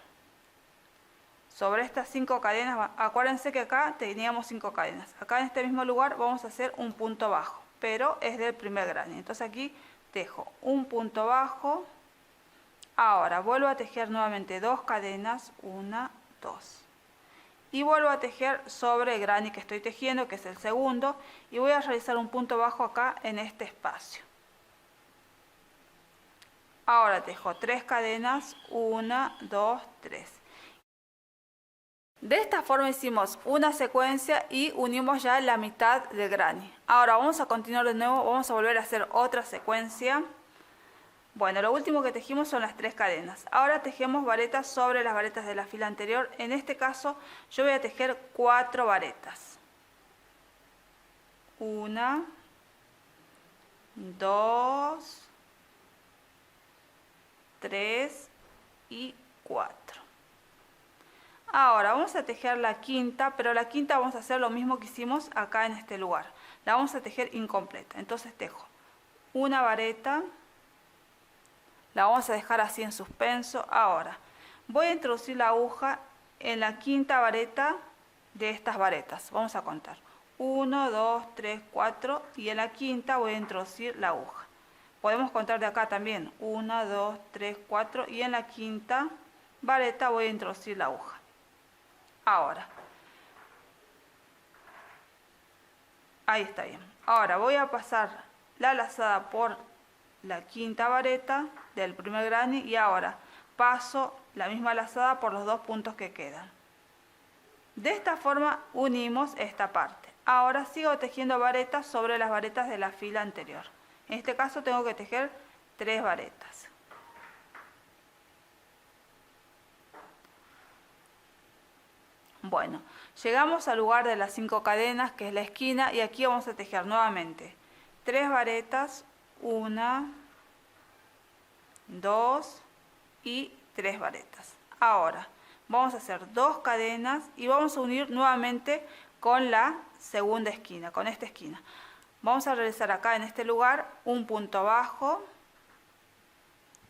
sobre estas 5 cadenas, acuérdense que acá teníamos 5 cadenas. Acá en este mismo lugar vamos a hacer un punto bajo, pero es del primer granny. Entonces aquí tejo un punto bajo. Ahora vuelvo a tejer nuevamente 2 cadenas, 1, 2. Y vuelvo a tejer sobre el granny que estoy tejiendo, que es el segundo, y voy a realizar un punto bajo acá en este espacio. Ahora tejo 3 cadenas, 1, 2, 3. De esta forma hicimos una secuencia y unimos ya la mitad del granny. Ahora vamos a continuar de nuevo, vamos a volver a hacer otra secuencia. Bueno, lo último que tejimos son las 3 cadenas. Ahora tejemos varetas sobre las varetas de la fila anterior. En este caso yo voy a tejer 4 varetas. 1, 2, 3 y 4. Ahora vamos a tejer la quinta, pero la quinta vamos a hacer lo mismo que hicimos acá en este lugar. La vamos a tejer incompleta. Entonces tejo una vareta, la vamos a dejar así en suspenso. Ahora voy a introducir la aguja en la quinta vareta de estas varetas. Vamos a contar 1, 2, 3, 4 y en la quinta voy a introducir la aguja. Podemos contar de acá también 1, 2, 3, 4 y en la quinta vareta voy a introducir la aguja. Ahora, ahí está bien. Ahora voy a pasar la lazada por la quinta vareta del primer granny y ahora paso la misma lazada por los dos puntos que quedan. De esta forma unimos esta parte. Ahora sigo tejiendo varetas sobre las varetas de la fila anterior. En este caso tengo que tejer 3 varetas. Bueno, llegamos al lugar de las 5 cadenas, que es la esquina, y aquí vamos a tejer nuevamente 3 varetas, 1, 2 y 3 varetas. Ahora vamos a hacer 2 cadenas y vamos a unir nuevamente con la segunda esquina, con esta esquina. Vamos a realizar acá en este lugar un punto bajo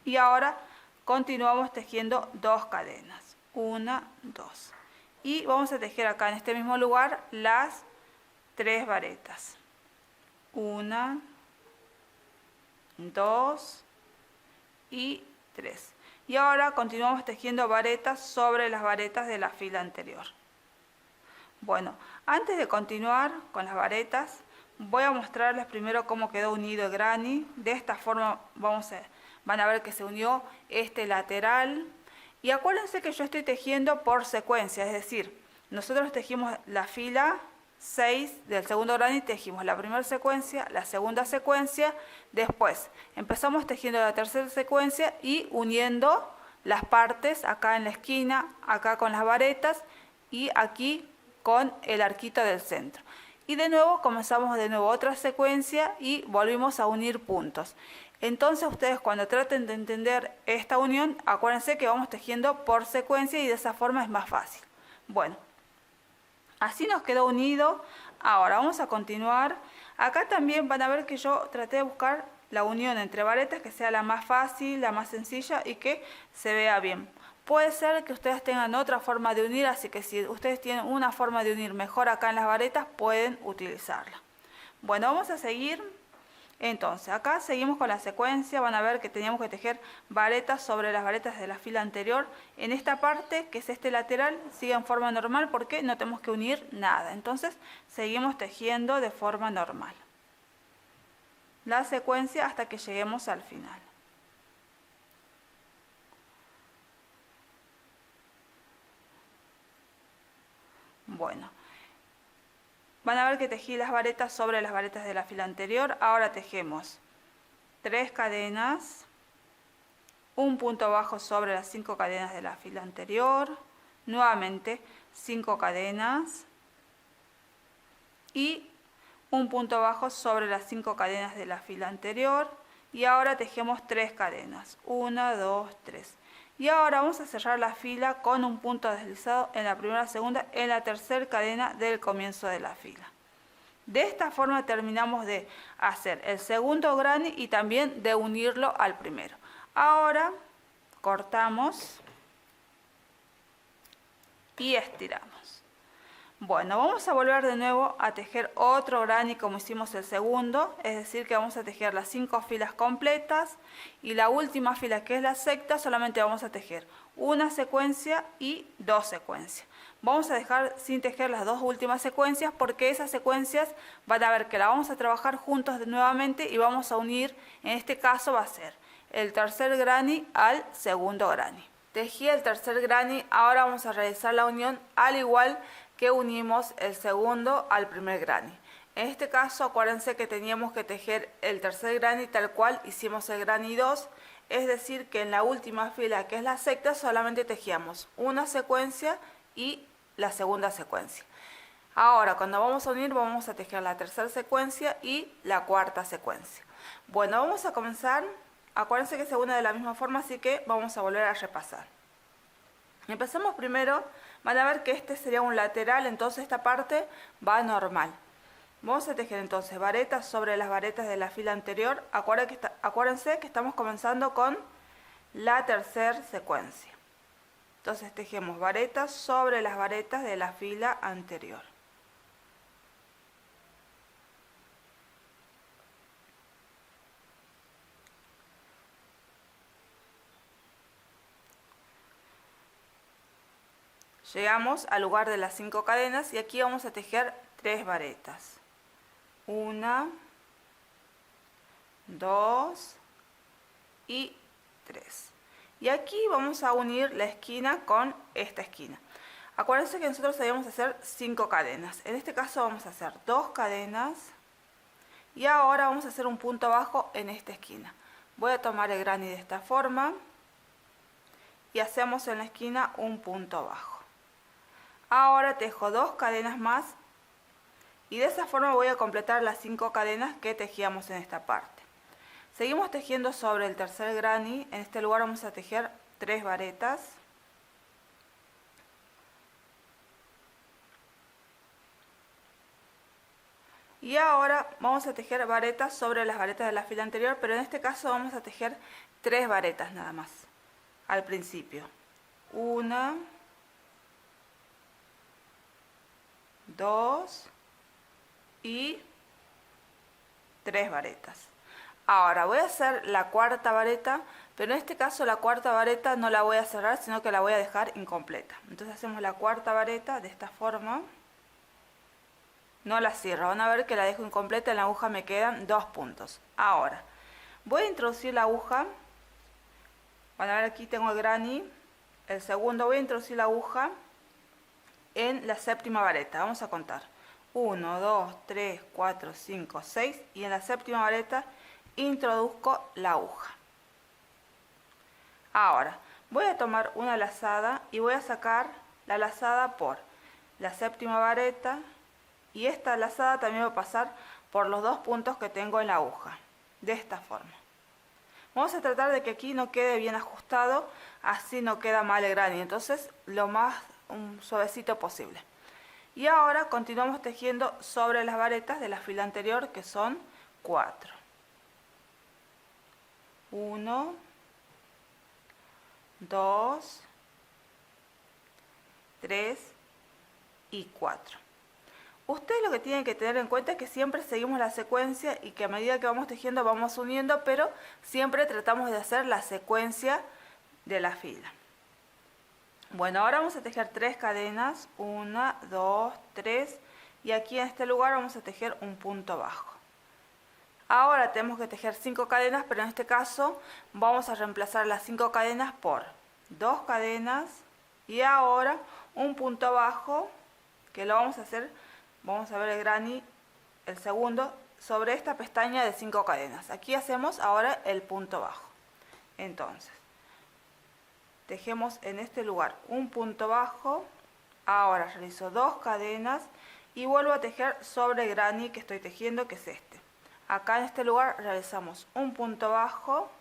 y ahora continuamos tejiendo 2 cadenas, 1, 2. Y vamos a tejer acá en este mismo lugar las 3 varetas. 1, 2 y 3. Y ahora continuamos tejiendo varetas sobre las varetas de la fila anterior. Bueno, antes de continuar con las varetas, voy a mostrarles primero cómo quedó unido el granny. De esta forma van a ver que se unió este lateral. Y acuérdense que yo estoy tejiendo por secuencia, es decir, nosotros tejimos la fila 6 del segundo granny, tejimos la primera secuencia, la segunda secuencia, después empezamos tejiendo la tercera secuencia y uniendo las partes acá en la esquina, acá con las varetas y aquí con el arquito del centro. Y de nuevo comenzamos de nuevo otra secuencia y volvimos a unir puntos. Entonces ustedes cuando traten de entender esta unión, acuérdense que vamos tejiendo por secuencia y de esa forma es más fácil. Bueno, así nos quedó unido. Ahora vamos a continuar. Acá también van a ver que yo traté de buscar la unión entre varetas que sea la más fácil, la más sencilla y que se vea bien. Puede ser que ustedes tengan otra forma de unir, así que si ustedes tienen una forma de unir mejor acá en las varetas, pueden utilizarla. Bueno, vamos a seguir. Entonces, acá seguimos con la secuencia. Van a ver que teníamos que tejer varetas sobre las varetas de la fila anterior. En esta parte, que es este lateral, sigue en forma normal porque no tenemos que unir nada. Entonces, seguimos tejiendo de forma normal la secuencia hasta que lleguemos al final. Bueno, van a ver que tejí las varetas sobre las varetas de la fila anterior. Ahora tejemos 3 cadenas, un punto bajo sobre las 5 cadenas de la fila anterior, nuevamente 5 cadenas y un punto bajo sobre las 5 cadenas de la fila anterior y ahora tejemos 3 cadenas, 1, 2, 3. Y ahora vamos a cerrar la fila con un punto deslizado en la primera, segunda, en la tercera cadena del comienzo de la fila. De esta forma terminamos de hacer el segundo granny y también de unirlo al primero. Ahora cortamos y estiramos. Bueno, vamos a volver de nuevo a tejer otro granny como hicimos el segundo, es decir que vamos a tejer las 5 filas completas y la última fila, que es la sexta, solamente vamos a tejer una secuencia y 2 secuencias. Vamos a dejar sin tejer las 2 últimas secuencias porque esas secuencias van a ver que la vamos a trabajar juntos nuevamente y vamos a unir, en este caso va a ser el tercer granny al segundo granny. Tejí el tercer granny, ahora vamos a realizar la unión al igual que unimos el segundo al primer granny. En este caso acuérdense que teníamos que tejer el tercer granny tal cual hicimos el granny 2, es decir que en la última fila, que es la sexta, solamente tejíamos una secuencia y la segunda secuencia. Ahora cuando vamos a unir vamos a tejer la tercera secuencia y la cuarta secuencia. Bueno, vamos a comenzar. Acuérdense que se une de la misma forma, así que vamos a volver a repasar. Empezamos primero, van a ver que este sería un lateral, entonces esta parte va normal. Vamos a tejer entonces varetas sobre las varetas de la fila anterior. Acuérdense que estamos comenzando con la tercera secuencia. Entonces tejemos varetas sobre las varetas de la fila anterior. Llegamos al lugar de las 5 cadenas y aquí vamos a tejer 3 varetas. 1, 2 y 3. Y aquí vamos a unir la esquina con esta esquina. Acuérdense que nosotros debemos hacer 5 cadenas. En este caso vamos a hacer 2 cadenas y ahora vamos a hacer un punto bajo en esta esquina. Voy a tomar el granny de esta forma y hacemos en la esquina un punto bajo. Ahora tejo 2 cadenas más y de esa forma voy a completar las 5 cadenas que tejíamos en esta parte. Seguimos tejiendo sobre el tercer granny. En este lugar vamos a tejer 3 varetas. Y ahora vamos a tejer varetas sobre las varetas de la fila anterior, pero en este caso vamos a tejer 3 varetas nada más al principio. 1, 2 y 3 varetas. Ahora voy a hacer la cuarta vareta, pero en este caso la cuarta vareta no la voy a cerrar, sino que la voy a dejar incompleta. Entonces hacemos la cuarta vareta de esta forma. No la cierro, van a ver que la dejo incompleta, en la aguja me quedan 2 puntos. Ahora voy a introducir la aguja, van a ver aquí tengo el granny, el segundo, voy a introducir la aguja en la séptima vareta. Vamos a contar 1, 2, 3, 4, 5, 6 y en la séptima vareta introduzco la aguja. Ahora voy a tomar una lazada y voy a sacar la lazada por la séptima vareta y esta lazada también va a pasar por los 2 puntos que tengo en la aguja, de esta forma. Vamos a tratar de que aquí no quede bien ajustado, así no queda mal el granny, entonces lo más suavecito posible. Y ahora continuamos tejiendo sobre las varetas de la fila anterior, que son 4. 1, 2, 3 y 4. Ustedes lo que tienen que tener en cuenta es que siempre seguimos la secuencia y que a medida que vamos tejiendo vamos uniendo, pero siempre tratamos de hacer la secuencia de la fila. Bueno, ahora vamos a tejer 3 cadenas, 1, 2, 3 y aquí en este lugar vamos a tejer un punto bajo. Ahora tenemos que tejer 5 cadenas, pero en este caso vamos a reemplazar las 5 cadenas por 2 cadenas y ahora un punto bajo que lo vamos a hacer, vamos a ver el granny, el segundo, sobre esta pestaña de 5 cadenas. Aquí hacemos ahora el punto bajo. Entonces tejemos en este lugar un punto bajo, ahora realizo 2 cadenas y vuelvo a tejer sobre el granny que estoy tejiendo, que es este. Acá en este lugar realizamos un punto bajo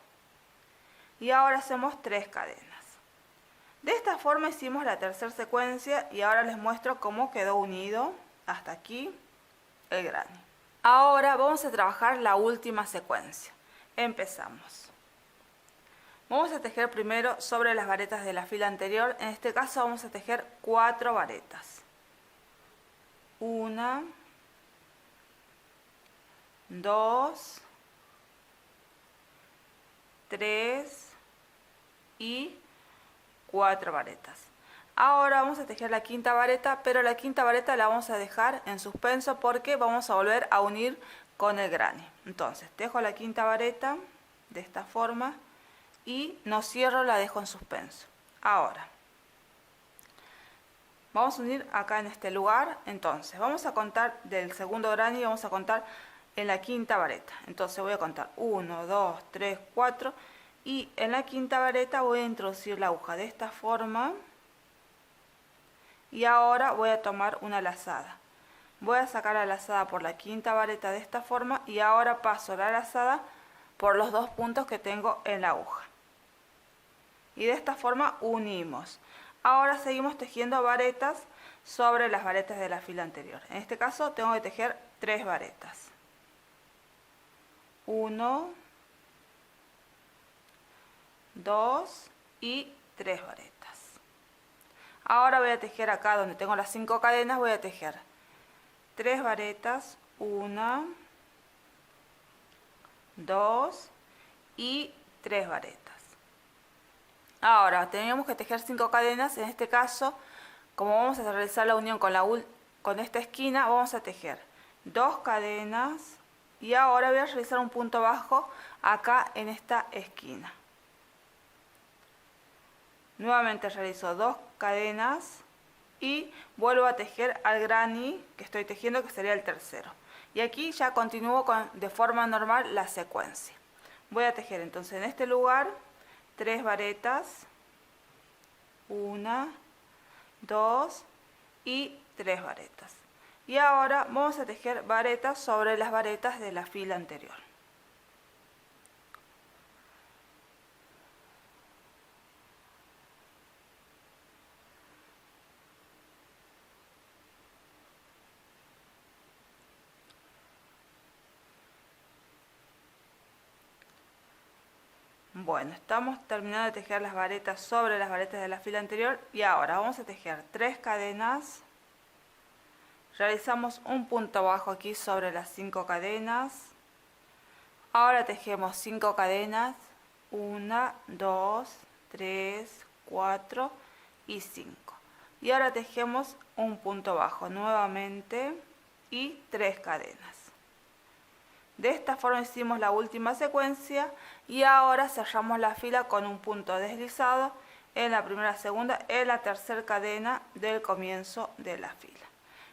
y ahora hacemos 3 cadenas. De esta forma hicimos la tercera secuencia y ahora les muestro cómo quedó unido hasta aquí el granny. Ahora vamos a trabajar la última secuencia. Empezamos. Vamos a tejer primero sobre las varetas de la fila anterior. En este caso vamos a tejer 4 varetas. 1, 2, 3 y 4 varetas. Ahora vamos a tejer la quinta vareta, pero la quinta vareta la vamos a dejar en suspenso porque vamos a volver a unir con el granny. Entonces tejo la quinta vareta de esta forma y no cierro, la dejo en suspenso. Ahora vamos a unir acá en este lugar. Entonces vamos a contar del segundo granny, vamos a contar en la quinta vareta. Entonces voy a contar 1, 2, 3, 4 y en la quinta vareta voy a introducir la aguja de esta forma y ahora voy a tomar una lazada. Voy a sacar la lazada por la quinta vareta de esta forma y ahora paso la lazada por los 2 puntos que tengo en la aguja. Y de esta forma unimos. Ahora seguimos tejiendo varetas sobre las varetas de la fila anterior. En este caso tengo que tejer 3 varetas. 1, 2 y 3 varetas. Ahora voy a tejer acá donde tengo las 5 cadenas, voy a tejer 3 varetas, 1, 2 y 3 varetas. Ahora tenemos que tejer 5 cadenas. En este caso, como vamos a realizar la unión con esta esquina, vamos a tejer 2 cadenas y ahora voy a realizar un punto bajo acá en esta esquina. Nuevamente realizo 2 cadenas y vuelvo a tejer al granny que estoy tejiendo, que sería el tercero. Y aquí ya continúo de forma normal la secuencia. Voy a tejer entonces en este lugar 3 varetas, 1, 2 y 3 varetas. Y ahora vamos a tejer varetas sobre las varetas de la fila anterior. Bueno, estamos terminando de tejer las varetas sobre las varetas de la fila anterior y ahora vamos a tejer 3 cadenas. Realizamos un punto bajo aquí sobre las 5 cadenas. Ahora tejemos 5 cadenas, 1, 2, 3, 4 y 5. Y ahora tejemos un punto bajo nuevamente y 3 cadenas. De esta forma hicimos la última secuencia y ahora cerramos la fila con un punto deslizado en la primera, segunda, en la tercera cadena del comienzo de la fila.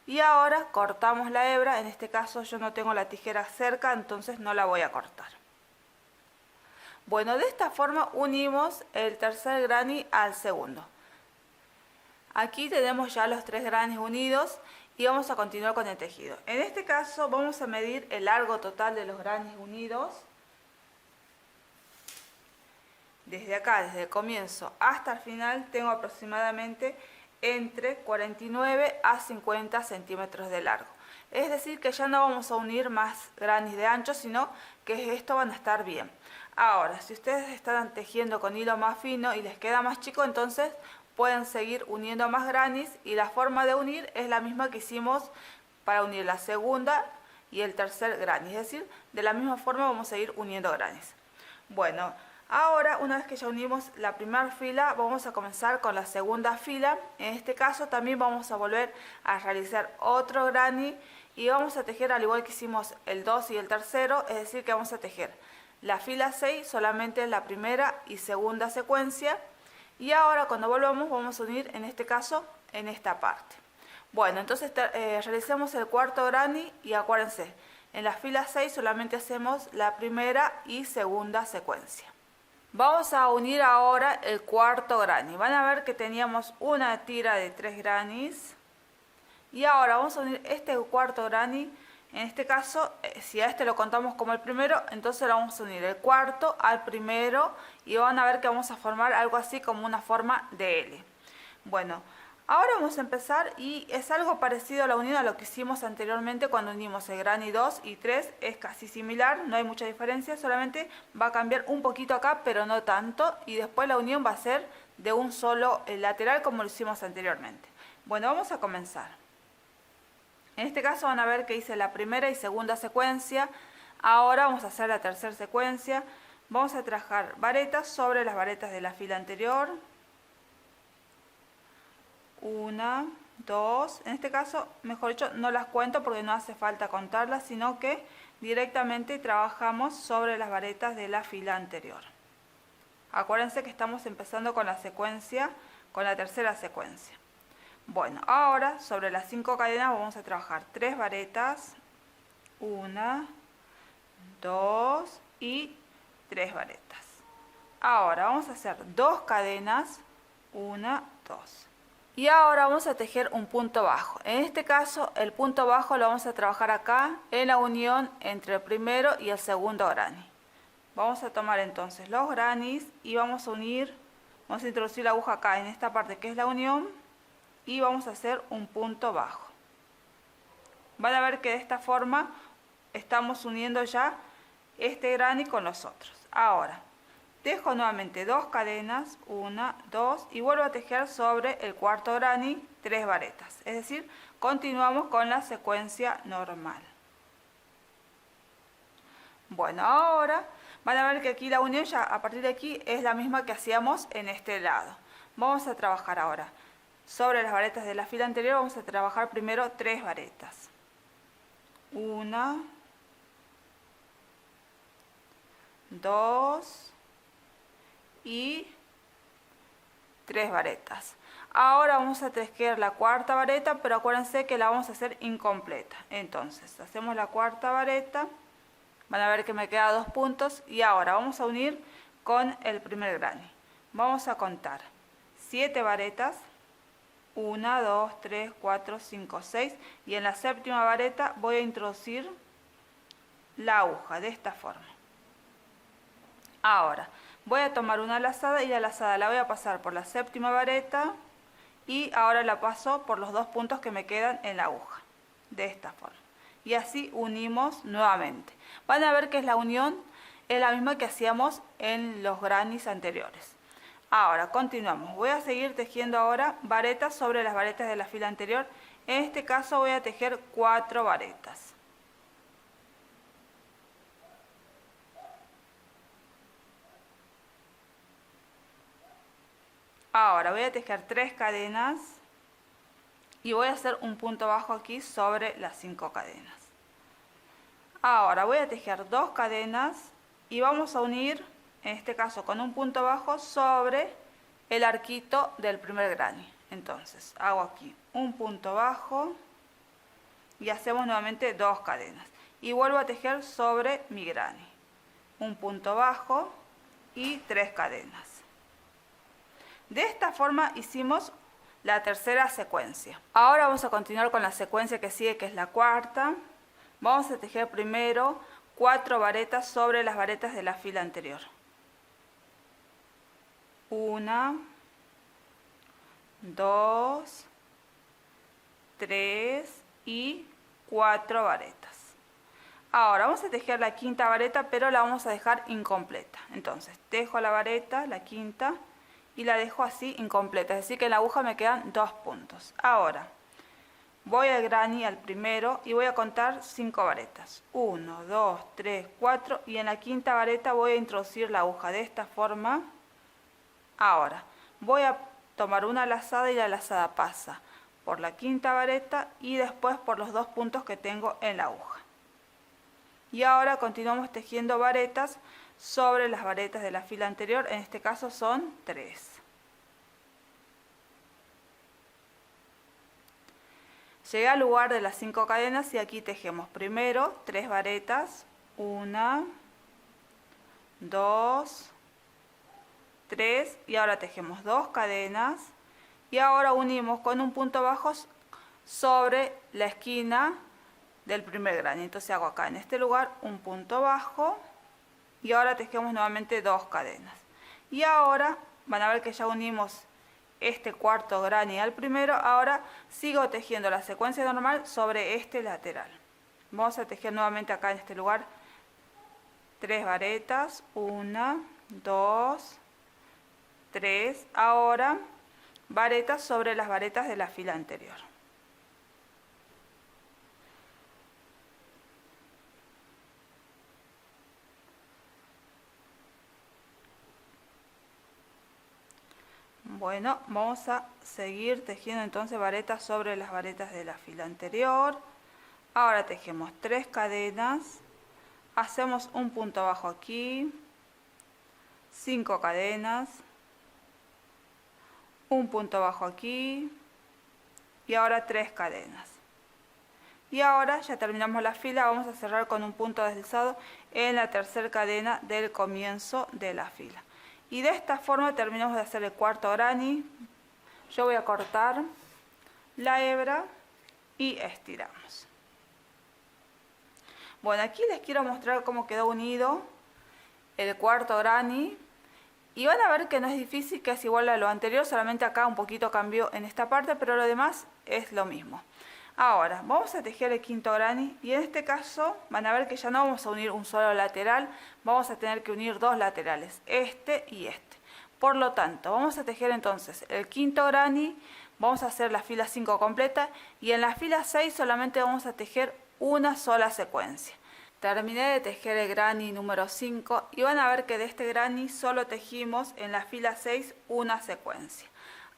Y ahora cortamos la hebra. En este caso yo no tengo la tijera cerca, entonces no la voy a cortar. Bueno, de esta forma unimos el tercer granny al segundo. Aquí tenemos ya los 3 grannies unidos y vamos a continuar con el tejido. En este caso vamos a medir el largo total de los grannies unidos. Desde acá, desde el comienzo hasta el final, tengo aproximadamente entre 49 a 50 centímetros de largo. Es decir, que ya no vamos a unir más grannies de ancho, sino que esto van a estar bien. Ahora, si ustedes están tejiendo con hilo más fino y les queda más chico, entonces pueden seguir uniendo más grannies y la forma de unir es la misma que hicimos para unir la segunda y el tercer granny. Es decir, de la misma forma vamos a ir uniendo grannies. Bueno, ahora una vez que ya unimos la primera fila, vamos a comenzar con la segunda fila. En este caso también vamos a volver a realizar otro granny y vamos a tejer al igual que hicimos el 2 y el tercero, es decir que vamos a tejer la fila 6 solamente en la primera y segunda secuencia. Y ahora cuando volvamos vamos a unir en este caso en esta parte. Bueno, entonces realicemos el cuarto granny y acuérdense, en la fila 6 solamente hacemos la primera y segunda secuencia. Vamos a unir ahora el cuarto granny. Van a ver que teníamos una tira de 3 grannies. Y ahora vamos a unir este cuarto granny. En este caso, si a este lo contamos como el primero, entonces lo vamos a unir el cuarto al primero y van a ver que vamos a formar algo así como una forma de L. Bueno, ahora vamos a empezar y es algo parecido a la unión a lo que hicimos anteriormente cuando unimos el granny 2 y 3, es casi similar, no hay mucha diferencia, solamente va a cambiar un poquito acá, pero no tanto, y después la unión va a ser de un solo lateral como lo hicimos anteriormente. Bueno, vamos a comenzar. En este caso van a ver que hice la primera y segunda secuencia. Ahora vamos a hacer la tercera secuencia. Vamos a trabajar varetas sobre las varetas de la fila anterior. 1, 2. En este caso, mejor dicho, no las cuento porque no hace falta contarlas, sino que directamente trabajamos sobre las varetas de la fila anterior. Acuérdense que estamos empezando con la secuencia, con la tercera secuencia. Bueno, ahora sobre las 5 cadenas vamos a trabajar 3 varetas, 1, 2 y 3 varetas. Ahora vamos a hacer 2 cadenas, 1, 2. Y ahora vamos a tejer un punto bajo. En este caso el punto bajo lo vamos a trabajar acá en la unión entre el primero y el segundo granny. Vamos a tomar entonces los grannies y vamos a unir Vamos a introducir la aguja acá en esta parte que es la unión y vamos a hacer un punto bajo. Van a ver que de esta forma estamos uniendo ya este granny con los otros. Ahora, tejo nuevamente 2 cadenas, 1, 2 y vuelvo a tejer sobre el cuarto granny 3 varetas. Es decir, continuamos con la secuencia normal. Bueno, ahora van a ver que aquí la unión ya a partir de aquí es la misma que hacíamos en este lado. Vamos a trabajar ahora sobre las varetas de la fila anterior. Vamos a trabajar primero 3 varetas. 1, 2 y 3 varetas. Ahora vamos a tejer la cuarta vareta, pero acuérdense que la vamos a hacer incompleta. Entonces, hacemos la cuarta vareta. Van a ver que me quedan 2 puntos y ahora vamos a unir con el primer granny. Vamos a contar 7 varetas, 1, 2, 3, 4, 5, 6 y en la séptima vareta voy a introducir la aguja de esta forma. Ahora voy a tomar una lazada y la lazada la voy a pasar por la séptima vareta y ahora la paso por los 2 puntos que me quedan en la aguja, de esta forma. Y así unimos nuevamente. Van a ver que la unión es la misma que hacíamos en los grannies anteriores. Ahora continuamos. Voy a seguir tejiendo ahora varetas sobre las varetas de la fila anterior. En este caso voy a tejer 4 varetas. Ahora voy a tejer 3 cadenas y voy a hacer un punto bajo aquí sobre las 5 cadenas. Ahora voy a tejer 2 cadenas y vamos a unir, en este caso con un punto bajo, sobre el arquito del primer granny. Entonces hago aquí un punto bajo y hacemos nuevamente 2 cadenas. Y vuelvo a tejer sobre mi granny. Un punto bajo y 3 cadenas. De esta forma hicimos la tercera secuencia. Ahora vamos a continuar con la secuencia que sigue, que es la cuarta. Vamos a tejer primero 4 varetas sobre las varetas de la fila anterior. 1, 2, 3 y 4 varetas. Ahora vamos a tejer la quinta vareta, pero la vamos a dejar incompleta. Entonces tejo la vareta, la quinta, y la dejo así incompleta, es decir que en la aguja me quedan 2 puntos. Ahora voy al granny, al primero, y voy a contar 5 varetas. 1, 2, 3, 4 y en la quinta vareta voy a introducir la aguja de esta forma. Ahora voy a tomar una lazada y la lazada pasa por la quinta vareta y después por los 2 puntos que tengo en la aguja. Y ahora continuamos tejiendo varetas sobre las varetas de la fila anterior, en este caso son 3. Llegué al lugar de las 5 cadenas y aquí tejemos primero 3 varetas, 1, 2, 3 y ahora tejemos 2 cadenas y ahora unimos con un punto bajo sobre la esquina del primer granny. Entonces hago acá en este lugar un punto bajo y ahora tejemos nuevamente 2 cadenas. Y ahora van a ver que ya unimos este cuarto granny al primero. Ahora sigo tejiendo la secuencia normal sobre este lateral. Vamos a tejer nuevamente acá en este lugar 3 varetas, 1, 2, 3. Ahora varetas sobre las varetas de la fila anterior. Bueno, vamos a seguir tejiendo entonces varetas sobre las varetas de la fila anterior. Ahora tejemos 3 cadenas, hacemos un punto bajo aquí, 5 cadenas, un punto bajo aquí y ahora 3 cadenas. Y ahora ya terminamos la fila, vamos a cerrar con un punto deslizado en la tercera cadena del comienzo de la fila. Y de esta forma terminamos de hacer el cuarto granny. Yo voy a cortar la hebra y estiramos. Bueno, aquí les quiero mostrar cómo quedó unido el cuarto granny Y van a ver que no es difícil, que es igual a lo anterior, solamente acá un poquito cambió en esta parte, pero lo demás es lo mismo. Ahora, vamos a tejer el quinto granny y en este caso van a ver que ya no vamos a unir un solo lateral, vamos a tener que unir dos laterales, este y este. Por lo tanto, vamos a tejer entonces el quinto granny, vamos a hacer la fila 5 completa y en la fila 6 solamente vamos a tejer una sola secuencia. Terminé de tejer el granny número 5 y van a ver que de este granny solo tejimos en la fila 6 una secuencia.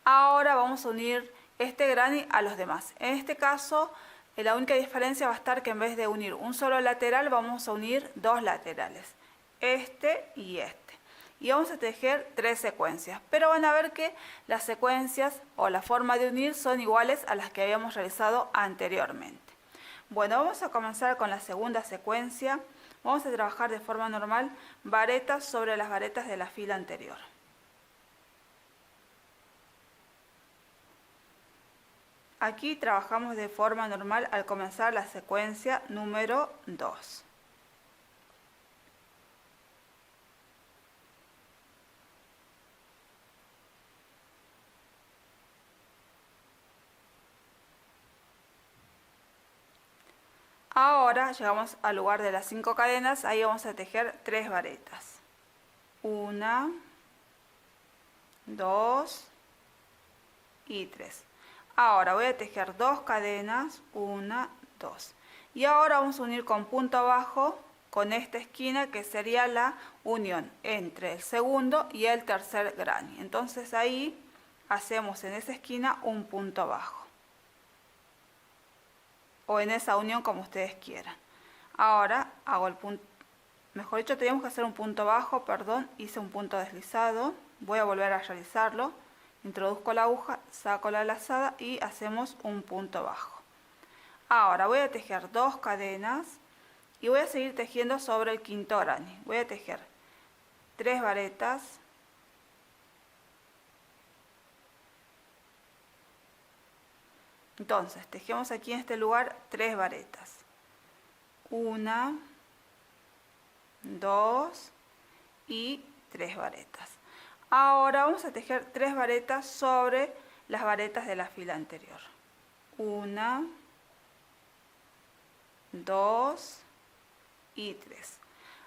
Ahora vamos a unir este granny a los demás. En este caso, la única diferencia va a estar que en vez de unir un solo lateral, vamos a unir dos laterales, este y este. Y vamos a tejer 3 secuencias, pero van a ver que las secuencias o la forma de unir son iguales a las que habíamos realizado anteriormente. Bueno, vamos a comenzar con la segunda secuencia. Vamos a trabajar de forma normal varetas sobre las varetas de la fila anterior. Aquí trabajamos de forma normal al comenzar la secuencia número 2. Ahora llegamos al lugar de las 5 cadenas, ahí vamos a tejer 3 varetas. 1, 2 y 3. Ahora voy a tejer 2 cadenas, 1, 2. Y ahora vamos a unir con punto bajo con esta esquina que sería la unión entre el segundo y el tercer granny. Entonces ahí hacemos en esa esquina un punto bajo. O en esa unión como ustedes quieran. Ahora hago el punto, mejor dicho teníamos que hacer un punto bajo, perdón, hice un punto deslizado, voy a volver a realizarlo, introduzco la aguja, saco la lazada y hacemos un punto bajo. Ahora voy a tejer 2 cadenas y voy a seguir tejiendo sobre el quinto granny. Voy a tejer 3 varetas, entonces tejemos aquí en este lugar 3 varetas, 1, 2 y 3 varetas. Ahora vamos a tejer 3 varetas sobre las varetas de la fila anterior, 1, 2 y 3.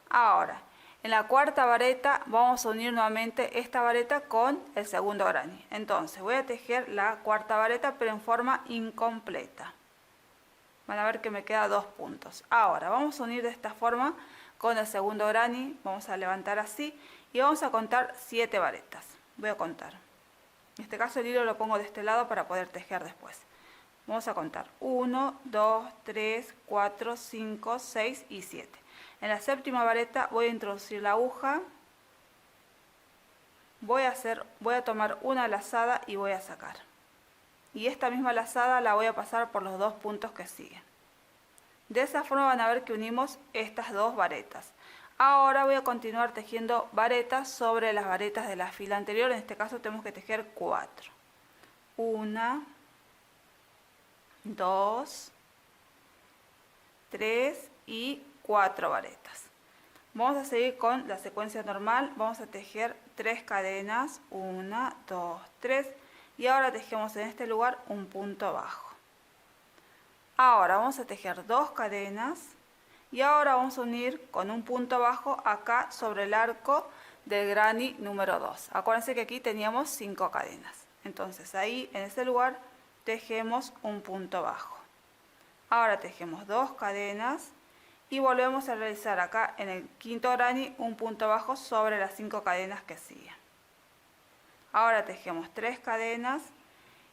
Ahora en la cuarta vareta vamos a unir nuevamente esta vareta con el segundo granny. Entonces voy a tejer la cuarta vareta pero en forma incompleta. Van a ver que me queda 2 puntos. Ahora vamos a unir de esta forma con el segundo granny. Vamos a levantar así y vamos a contar 7 varetas. Voy a contar. En este caso el hilo lo pongo de este lado para poder tejer después. Vamos a contar 1, 2, 3, 4, 5, 6 y 7. En la séptima vareta voy a introducir la aguja, voy a tomar una lazada y voy a sacar. Y esta misma lazada la voy a pasar por los 2 puntos que siguen. De esa forma van a ver que unimos estas 2 varetas. Ahora voy a continuar tejiendo varetas sobre las varetas de la fila anterior, en este caso tenemos que tejer 4. 1, 2, 3 y 4 varetas. Vamos a seguir con la secuencia normal, vamos a tejer 3 cadenas, 1, 2, 3 y ahora tejemos en este lugar un punto bajo. Ahora vamos a tejer 2 cadenas y ahora vamos a unir con un punto bajo acá sobre el arco del granny número 2. Acuérdense que aquí teníamos 5 cadenas, entonces ahí en ese lugar tejemos un punto bajo. Ahora tejemos 2 cadenas y volvemos a realizar acá en el quinto granny un punto bajo sobre las 5 cadenas que siguen. Ahora tejemos 3 cadenas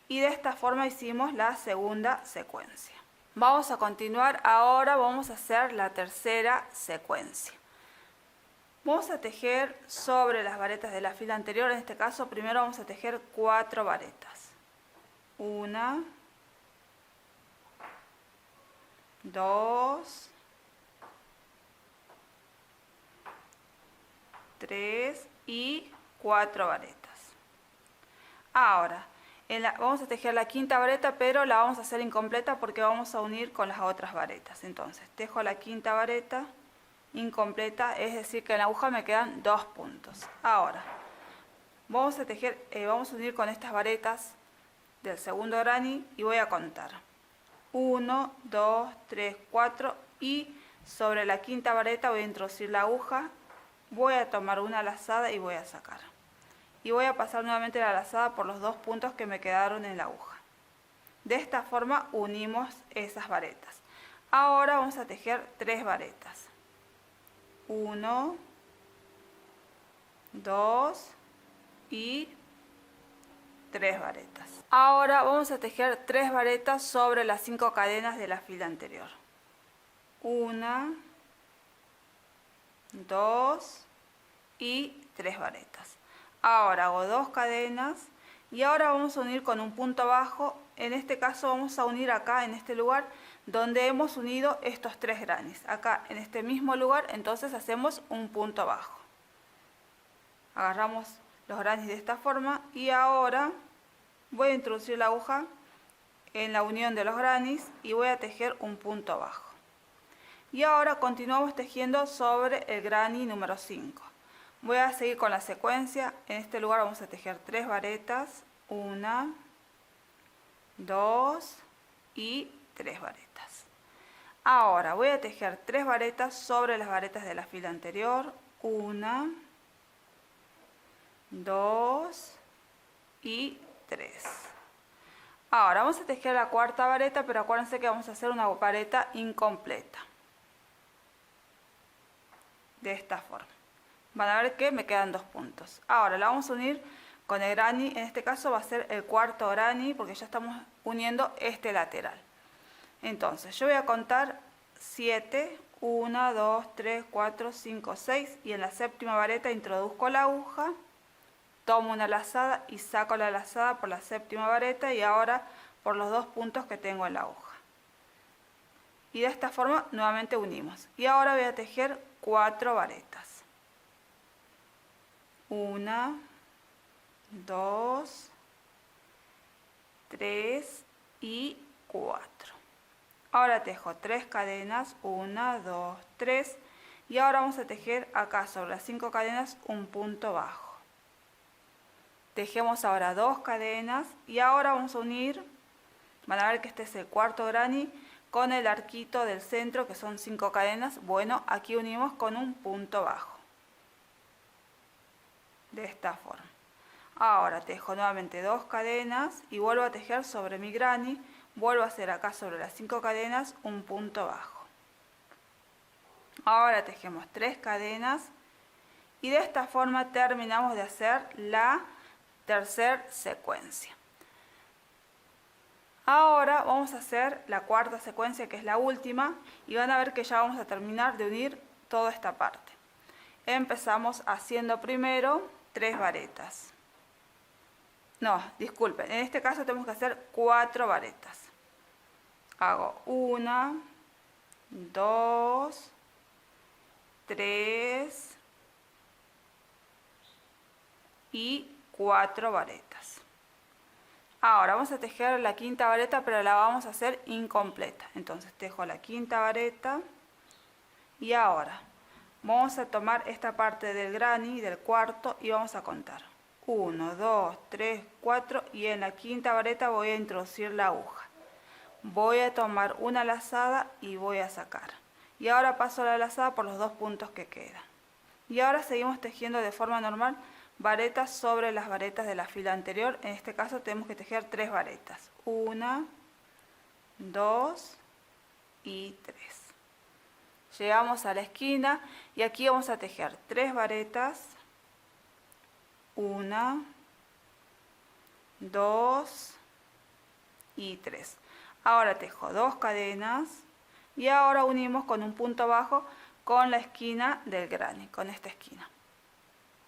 y de esta forma hicimos la segunda secuencia. Vamos a continuar, ahora vamos a hacer la tercera secuencia. Vamos a tejer sobre las varetas de la fila anterior, en este caso primero vamos a tejer 4 varetas. 1, 2, 3 y 4 varetas. Ahora, vamos a tejer la quinta vareta, pero la vamos a hacer incompleta porque vamos a unir con las otras varetas. Entonces, tejo la quinta vareta incompleta, es decir que en la aguja me quedan 2 puntos. Ahora, vamos a tejer, vamos a unir con estas varetas del segundo granny y voy a contar 1, 2, 3, 4 y sobre la quinta vareta voy a introducir la aguja, voy a tomar una lazada y voy a sacar. Y voy a pasar nuevamente la lazada por los dos puntos que me quedaron en la aguja. De esta forma unimos esas varetas. Ahora vamos a tejer 3 varetas. 1, 2 y 3 varetas. Ahora vamos a tejer 3 varetas sobre las 5 cadenas de la fila anterior. 1, 2 y 3 varetas. Ahora hago 2 cadenas y ahora vamos a unir con un punto bajo. En este caso vamos a unir acá en este lugar donde hemos unido estos 3 grannies. Acá en este mismo lugar, entonces hacemos un punto bajo. Agarramos los grannies de esta forma y ahora voy a introducir la aguja en la unión de los grannies y voy a tejer un punto bajo. Y ahora continuamos tejiendo sobre el granny número 5. Voy a seguir con la secuencia. En este lugar vamos a tejer 3 varetas. 1, 2 y 3 varetas. Ahora voy a tejer 3 varetas sobre las varetas de la fila anterior. 1, 2 y 3. Ahora vamos a tejer la cuarta vareta, pero acuérdense que vamos a hacer una vareta incompleta. De esta forma. Van a ver que me quedan 2 puntos. Ahora la vamos a unir con el granny. En este caso va a ser el cuarto granny porque ya estamos uniendo este lateral. Entonces yo voy a contar 7. 1, 2, 3, 4, 5, 6 y en la séptima vareta introduzco la aguja, tomo una lazada y saco la lazada por la séptima vareta y ahora por los 2 puntos que tengo en la aguja. Y de esta forma nuevamente unimos. Y ahora voy a tejer 4 varetas. 1, 2, 3 y 4. Ahora tejo 3 cadenas, 1, 2, 3 y ahora vamos a tejer acá sobre las 5 cadenas un punto bajo. Tejemos ahora 2 cadenas y ahora vamos a unir, van a ver que este es el cuarto granny con el arquito del centro que son 5 cadenas. Bueno, aquí unimos con un punto bajo. De esta forma. Ahora tejo nuevamente 2 cadenas y vuelvo a tejer sobre mi granny, vuelvo a hacer acá sobre las 5 cadenas un punto bajo. Ahora tejemos 3 cadenas y de esta forma terminamos de hacer la tercera secuencia. Ahora vamos a hacer la cuarta secuencia, que es la última, y van a ver que ya vamos a terminar de unir toda esta parte. Empezamos haciendo primero 3 varetas. No, disculpen, en este caso tenemos que hacer 4 varetas. Hago 1, 2, 3 y 4 varetas. Ahora vamos a tejer la quinta vareta, pero la vamos a hacer incompleta. Entonces tejo la quinta vareta y ahora vamos a tomar esta parte del granny, del cuarto, y vamos a contar 1, 2, 3, 4 y en la quinta vareta voy a introducir la aguja. Voy a tomar una lazada y voy a sacar. Y ahora paso la lazada por los 2 puntos que quedan. Y ahora seguimos tejiendo de forma normal varetas sobre las varetas de la fila anterior. En este caso tenemos que tejer 3 varetas. 1, 2 y 3. Llegamos a la esquina y aquí vamos a tejer 3 varetas. 1, 2 y 3. Ahora tejo 2 cadenas y ahora unimos con un punto bajo con la esquina del granny, con esta esquina.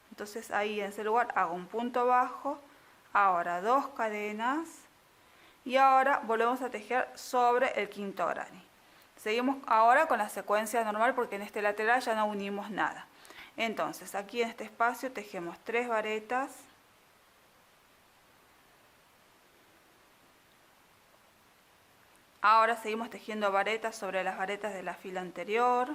Entonces ahí en ese lugar hago un punto bajo, ahora 2 cadenas y ahora volvemos a tejer sobre el quinto granny. Seguimos ahora con la secuencia normal porque en este lateral ya no unimos nada. Entonces aquí en este espacio tejemos 3 varetas. Ahora seguimos tejiendo varetas sobre las varetas de la fila anterior.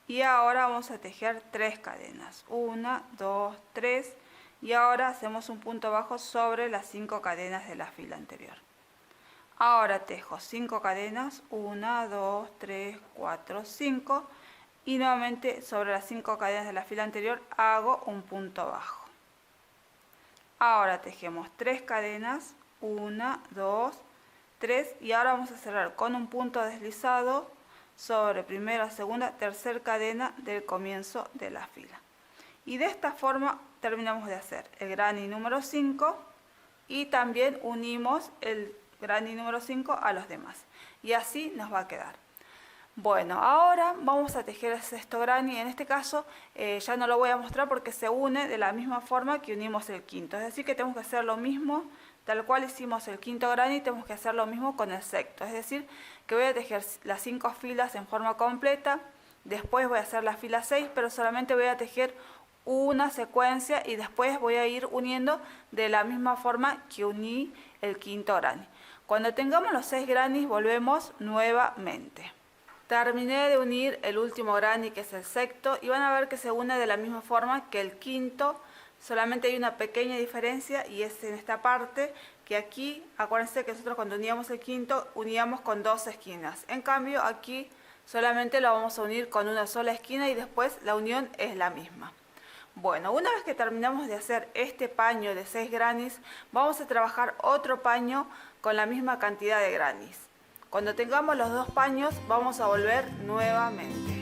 Y ahora vamos a tejer 3 cadenas. 1, 2, 3. Y ahora hacemos un punto bajo sobre las 5 cadenas de la fila anterior. Ahora tejo 5 cadenas. 1, 2, 3, 4, 5. Y nuevamente sobre las 5 cadenas de la fila anterior hago un punto bajo. Ahora tejemos 3 cadenas. 1, 2, 3. Y ahora vamos a cerrar con un punto deslizado sobre primera, segunda, tercera cadena del comienzo de la fila. Y de esta forma terminamos de hacer el granny número 5 y también unimos el granny número 5 a los demás. Y así nos va a quedar. Bueno, ahora vamos a tejer el sexto granny. En este caso ya no lo voy a mostrar porque se une de la misma forma que unimos el quinto. Es decir que tenemos que hacer lo mismo. Tal cual hicimos el quinto granny, tenemos que hacer lo mismo con el sexto. Es decir, que voy a tejer las 5 filas en forma completa. Después voy a hacer la fila 6, pero solamente voy a tejer una secuencia y después voy a ir uniendo de la misma forma que uní el quinto granny. Cuando tengamos los 6 grannies, volvemos nuevamente. Terminé de unir el último granny, que es el sexto, y van a ver que se une de la misma forma que el quinto. Solamente hay una pequeña diferencia y es en esta parte que aquí, acuérdense que nosotros cuando uníamos el quinto uníamos con 2 esquinas. En cambio aquí solamente lo vamos a unir con una sola esquina y después la unión es la misma. Bueno, una vez que terminamos de hacer este paño de 6 grannies, vamos a trabajar otro paño con la misma cantidad de grannies. Cuando tengamos los 2 paños vamos a volver nuevamente.